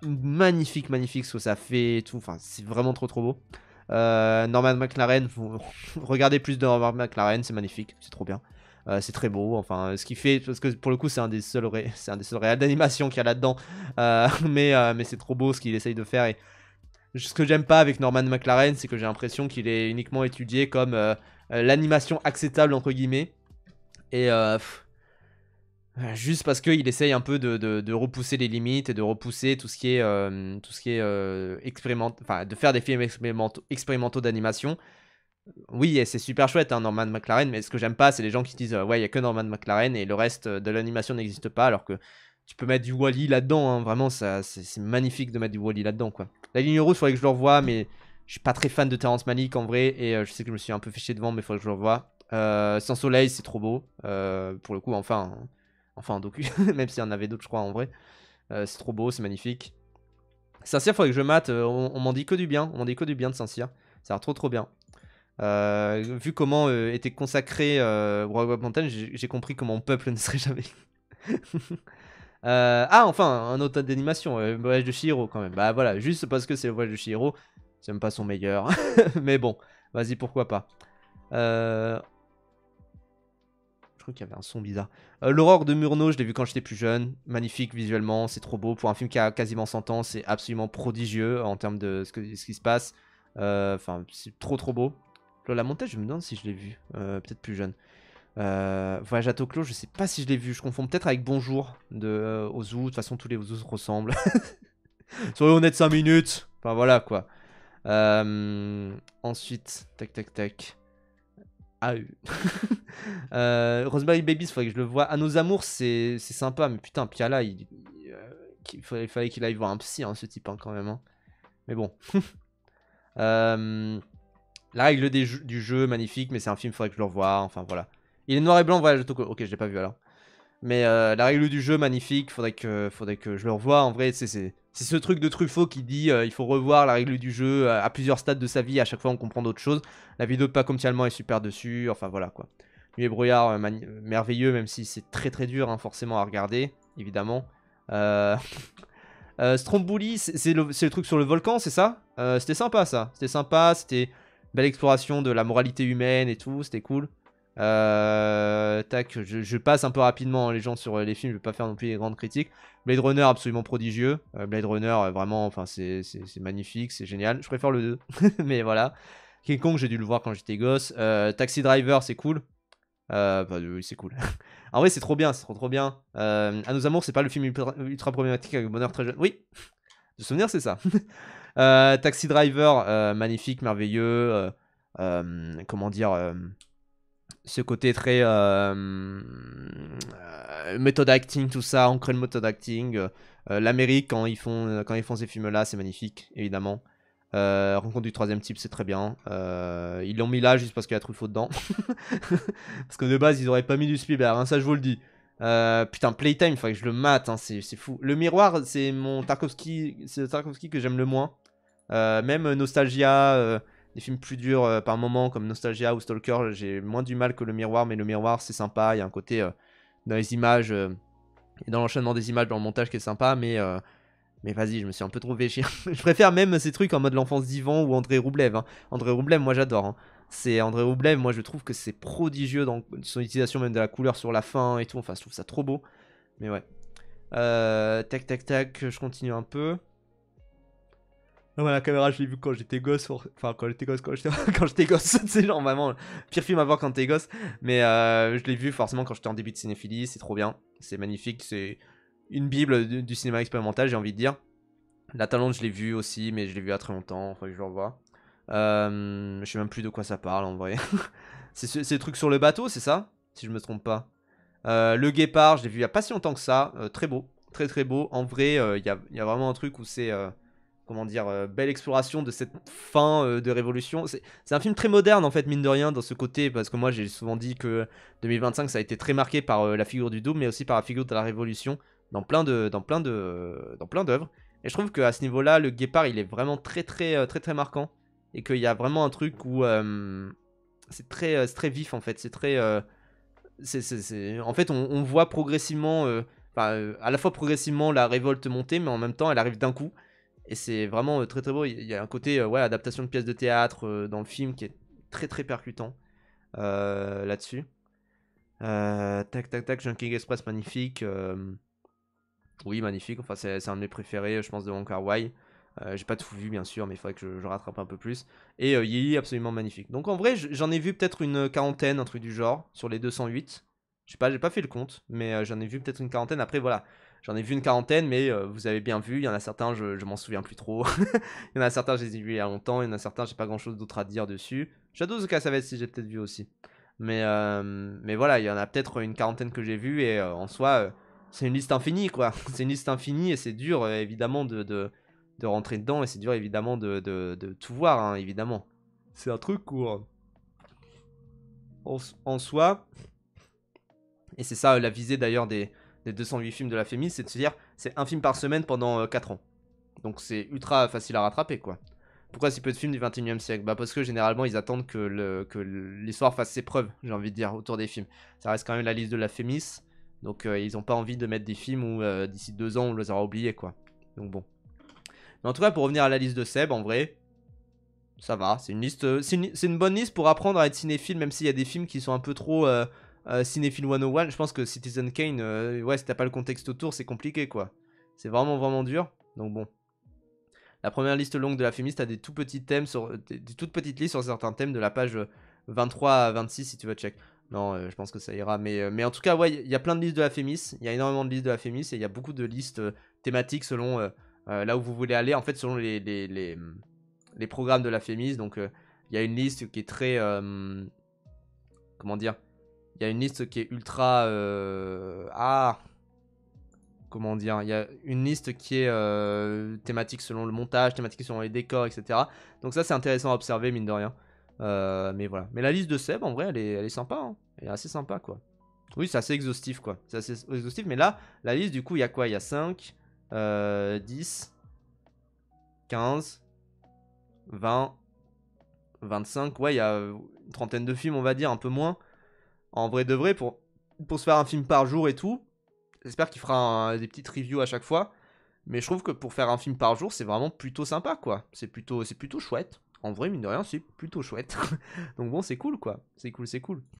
magnifique ce que ça fait et tout. Enfin, c'est vraiment trop beau. Norman McLaren, regardez plus de Norman McLaren, c'est magnifique, c'est trop bien. C'est très beau, enfin, ce qu'il fait, parce que pour le coup, c'est un des seuls réals d'animation qu'il y a là-dedans. Mais c'est trop beau ce qu'il essaye de faire. Et ce que j'aime pas avec Norman McLaren, c'est que j'ai l'impression qu'il est uniquement étudié comme l'animation acceptable, entre guillemets. Et juste parce qu'il essaye un peu de repousser les limites et de repousser tout ce qui est, enfin, de faire des films expérimentaux d'animation. Oui, et c'est super chouette, hein, Norman McLaren, mais ce que j'aime pas, c'est les gens qui disent ouais, il y a que Norman McLaren et le reste de l'animation n'existe pas, alors que tu peux mettre du Wall-E là-dedans, hein, vraiment, c'est magnifique de mettre du Wall-E là-dedans, quoi. La ligne rouge, il faudrait que je le revoie, mais je suis pas très fan de Terrence Malick en vrai, et je sais que je me suis un peu fiché devant, mais il faudrait que je le revoie. Sans Soleil, c'est trop beau, pour le coup, enfin un docu, même s'il y en avait d'autres, je crois, en vrai. C'est trop beau, c'est magnifique. Saint-Cyr, faudrait que je mate, on m'en dit que du bien, de Saint-Cyr, ça a l'air trop bien. Vu comment était consacré Brokeback Mountain, j'ai compris que mon peuple ne serait jamais. Ah, enfin, un autre d'animation, le voyage de Chihiro quand même. Bah voilà, juste parce que c'est le voyage de Chihiro, c'est même pas son meilleur. Mais bon, vas-y, pourquoi pas. Je crois qu'il y avait un son bizarre. L'aurore de Murnau, je l'ai vu quand j'étais plus jeune. Magnifique visuellement, c'est trop beau. Pour un film qui a quasiment 100 ans, c'est absolument prodigieux en termes de ce qui se passe. Enfin, c'est trop beau. La montage, je me demande si je l'ai vu. Peut-être plus jeune. Voyage à Tokyo, je sais pas si je l'ai vu. Je confonds peut-être avec Bonjour de Ozu. De toute façon, tous les Ozu se ressemblent. Soyons honnêtes 5 minutes. Enfin, voilà quoi. Ensuite, tac. Ah, Rosemary Babies, faudrait que je le vois. À nos amours, c'est sympa, mais putain, Piala, il fallait qu'il aille voir un psy, hein, ce type, hein, quand même. Hein. Mais bon. La règle du jeu, magnifique, mais c'est un film, faudrait que je le revoie. Enfin, voilà. Il est noir et blanc, Voyage à Tokyo. Ok, je l'ai pas vu alors. Mais la règle du jeu, magnifique, faudrait que je le revoie. En vrai, c'est ce truc de Truffaut qui dit il faut revoir la règle du jeu à plusieurs stades de sa vie. À chaque fois, on comprend d'autres choses. La vidéo de Pas comme Tialement est super dessus. Enfin, voilà quoi. Nuit et brouillard, merveilleux, même si c'est très dur, hein, forcément, à regarder, évidemment. Stromboli, c'est le truc sur le volcan, c'est ça? C'était sympa, ça. C'était sympa, c'était belle exploration de la moralité humaine et tout, c'était cool. Tac, je passe un peu rapidement les gens sur les films, je vais pas faire non plus des grandes critiques. Blade Runner, absolument prodigieux. Blade Runner, vraiment, enfin, c'est magnifique, c'est génial. Je préfère le 2, mais voilà. King Kong, j'ai dû le voir quand j'étais gosse. Taxi Driver, c'est cool. Bah, oui, c'est cool. En vrai, c'est trop bien, c'est trop bien. À nos amours, c'est pas le film ultra problématique avec bonheur très jeune. Oui, de souvenir, c'est ça. Taxi Driver, magnifique, merveilleux. Comment dire ce côté très méthode acting, tout ça, ancré le méthode acting. L'Amérique, quand ils font ces films-là, c'est magnifique, évidemment. Rencontre du troisième type, c'est très bien. Ils l'ont mis là juste parce qu'il y a Truffaut dedans. Parce que de base, ils auraient pas mis du Spielberg, hein, ça je vous le dis. Putain, Playtime, il faudrait que je le mate, hein, c'est fou. Le miroir, c'est mon Tarkovsky, c'est le Tarkovsky que j'aime le moins. Même Nostalgia, des films plus durs par moment comme Nostalgia ou Stalker, j'ai moins du mal que le miroir, mais le miroir c'est sympa. Il y a un côté dans les images et dans l'enchaînement des images, dans le montage qui est sympa, mais vas-y, je me suis un peu trouvé chier. Je préfère même ces trucs en mode l'enfance d'Ivan ou André Roublev. Hein. André Roublev, moi j'adore. Hein. C'est André Roublev, moi je trouve que c'est prodigieux dans son utilisation même de la couleur sur la fin et tout. Enfin, je trouve ça trop beau. Mais ouais. Tac, tac, tac, je continue un peu. Non, la caméra, je l'ai vu quand j'étais gosse. Enfin, quand j'étais gosse, quand j'étais gosse, c'est genre vraiment pire film à voir quand t'es gosse. Mais je l'ai vu forcément quand j'étais en début de cinéphilie. C'est trop bien. C'est magnifique. C'est une bible du cinéma expérimental, j'ai envie de dire. La Talente, je l'ai vu aussi, mais je l'ai vu il y a très longtemps. Enfin, je le revois. Je sais même plus de quoi ça parle en vrai. c'est le truc sur le bateau, c'est ça? Si je me trompe pas. Le Guépard, je l'ai vu il y a pas si longtemps que ça. Très beau. Très très beau. En vrai, il y a vraiment un truc où c'est. Comment dire, belle exploration de cette fin de révolution. C'est un film très moderne en fait, mine de rien, dans ce côté, parce que moi j'ai souvent dit que 2025 ça a été très marqué par la figure du Doom, mais aussi par la figure de la révolution dans plein d'œuvres. Et je trouve qu'à ce niveau-là, le Guépard il est vraiment très marquant, et qu'il y a vraiment un truc où c'est très vif en fait, c'est très, en fait on voit progressivement, à la fois progressivement la révolte monter, mais en même temps elle arrive d'un coup. Et c'est vraiment très très beau. Il y a un côté ouais, adaptation de pièces de théâtre dans le film qui est très percutant là-dessus. Tac tac tac, Junkie Express, magnifique. Oui, magnifique. Enfin, c'est un de mes préférés, je pense, de Wong Kar-wai. J'ai pas tout vu, bien sûr, mais il faudrait que je rattrape un peu plus. Et Yi, absolument magnifique. Donc en vrai, j'en ai vu peut-être une quarantaine, un truc du genre, sur les 208. Je sais pas, j'ai pas fait le compte, mais j'en ai vu peut-être une quarantaine. Après, voilà, j'en ai vu une quarantaine, mais vous avez bien vu, il y en a certains, je m'en souviens plus trop. Il y en a certains, je les ai vus il y a longtemps, il y en a certains, j'ai pas grand-chose d'autre à dire dessus. Shadow of the Cassavetes, si j'ai peut-être vu aussi. Mais voilà, il y en a peut-être une quarantaine que j'ai vu, et en soi, c'est une liste infinie, quoi. C'est une liste infinie, et c'est dur, évidemment, de rentrer dedans, et c'est dur, évidemment, de tout voir, hein, évidemment. C'est un truc où, en soi, et c'est ça la visée d'ailleurs des 208 films de la Fémis, c'est de se dire, c'est un film par semaine pendant 4 ans. Donc c'est ultra facile à rattraper, quoi. Pourquoi si peu de films du 21e siècle? Bah parce que généralement ils attendent que l'histoire fasse ses preuves, j'ai envie de dire, autour des films. Ça reste quand même la liste de la Fémis, donc ils ont pas envie de mettre des films où d'ici 2 ans on les aura oubliés, quoi. Donc bon. Mais en tout cas, pour revenir à la liste de Seb, en vrai, ça va. C'est une liste, c'est une bonne liste pour apprendre à être cinéphile, même s'il y a des films qui sont un peu trop cinéphile 101. Je pense que Citizen Kane, ouais, si t'as pas le contexte autour, c'est compliqué, quoi. C'est vraiment dur. Donc bon. La première liste longue de la Fémis, t'as des tout petits thèmes, des toutes petites listes sur certains thèmes de la page 23 à 26 si tu veux check. Non, je pense que ça ira. Mais en tout cas, ouais, il y a plein de listes de la Fémis. Il y a énormément de listes de la Fémis et il y a beaucoup de listes thématiques selon là où vous voulez aller. En fait, selon les programmes de la Fémis. Donc, il y a une liste qui est très. Comment dire? Il y a une liste qui est ultra. Comment dire, il y a une liste qui est thématique selon le montage, thématique selon les décors, etc. Donc ça c'est intéressant à observer, mine de rien. Mais voilà. Mais la liste de Seb, en vrai, elle est sympa. Hein. Elle est assez sympa, quoi. Oui, c'est assez exhaustif, quoi. C'est assez exhaustif, mais là, la liste, du coup, il y a quoi? Il y a 5, 10, 15, 20, 25. Ouais, il y a une trentaine de films, on va dire, un peu moins. En vrai de vrai, pour se faire un film par jour et tout. J'espère qu'il fera des petites reviews à chaque fois. Mais je trouve que pour faire un film par jour, c'est vraiment plutôt sympa, quoi. C'est plutôt chouette. En vrai, mine de rien, c'est plutôt chouette. Donc bon, c'est cool, quoi. C'est cool.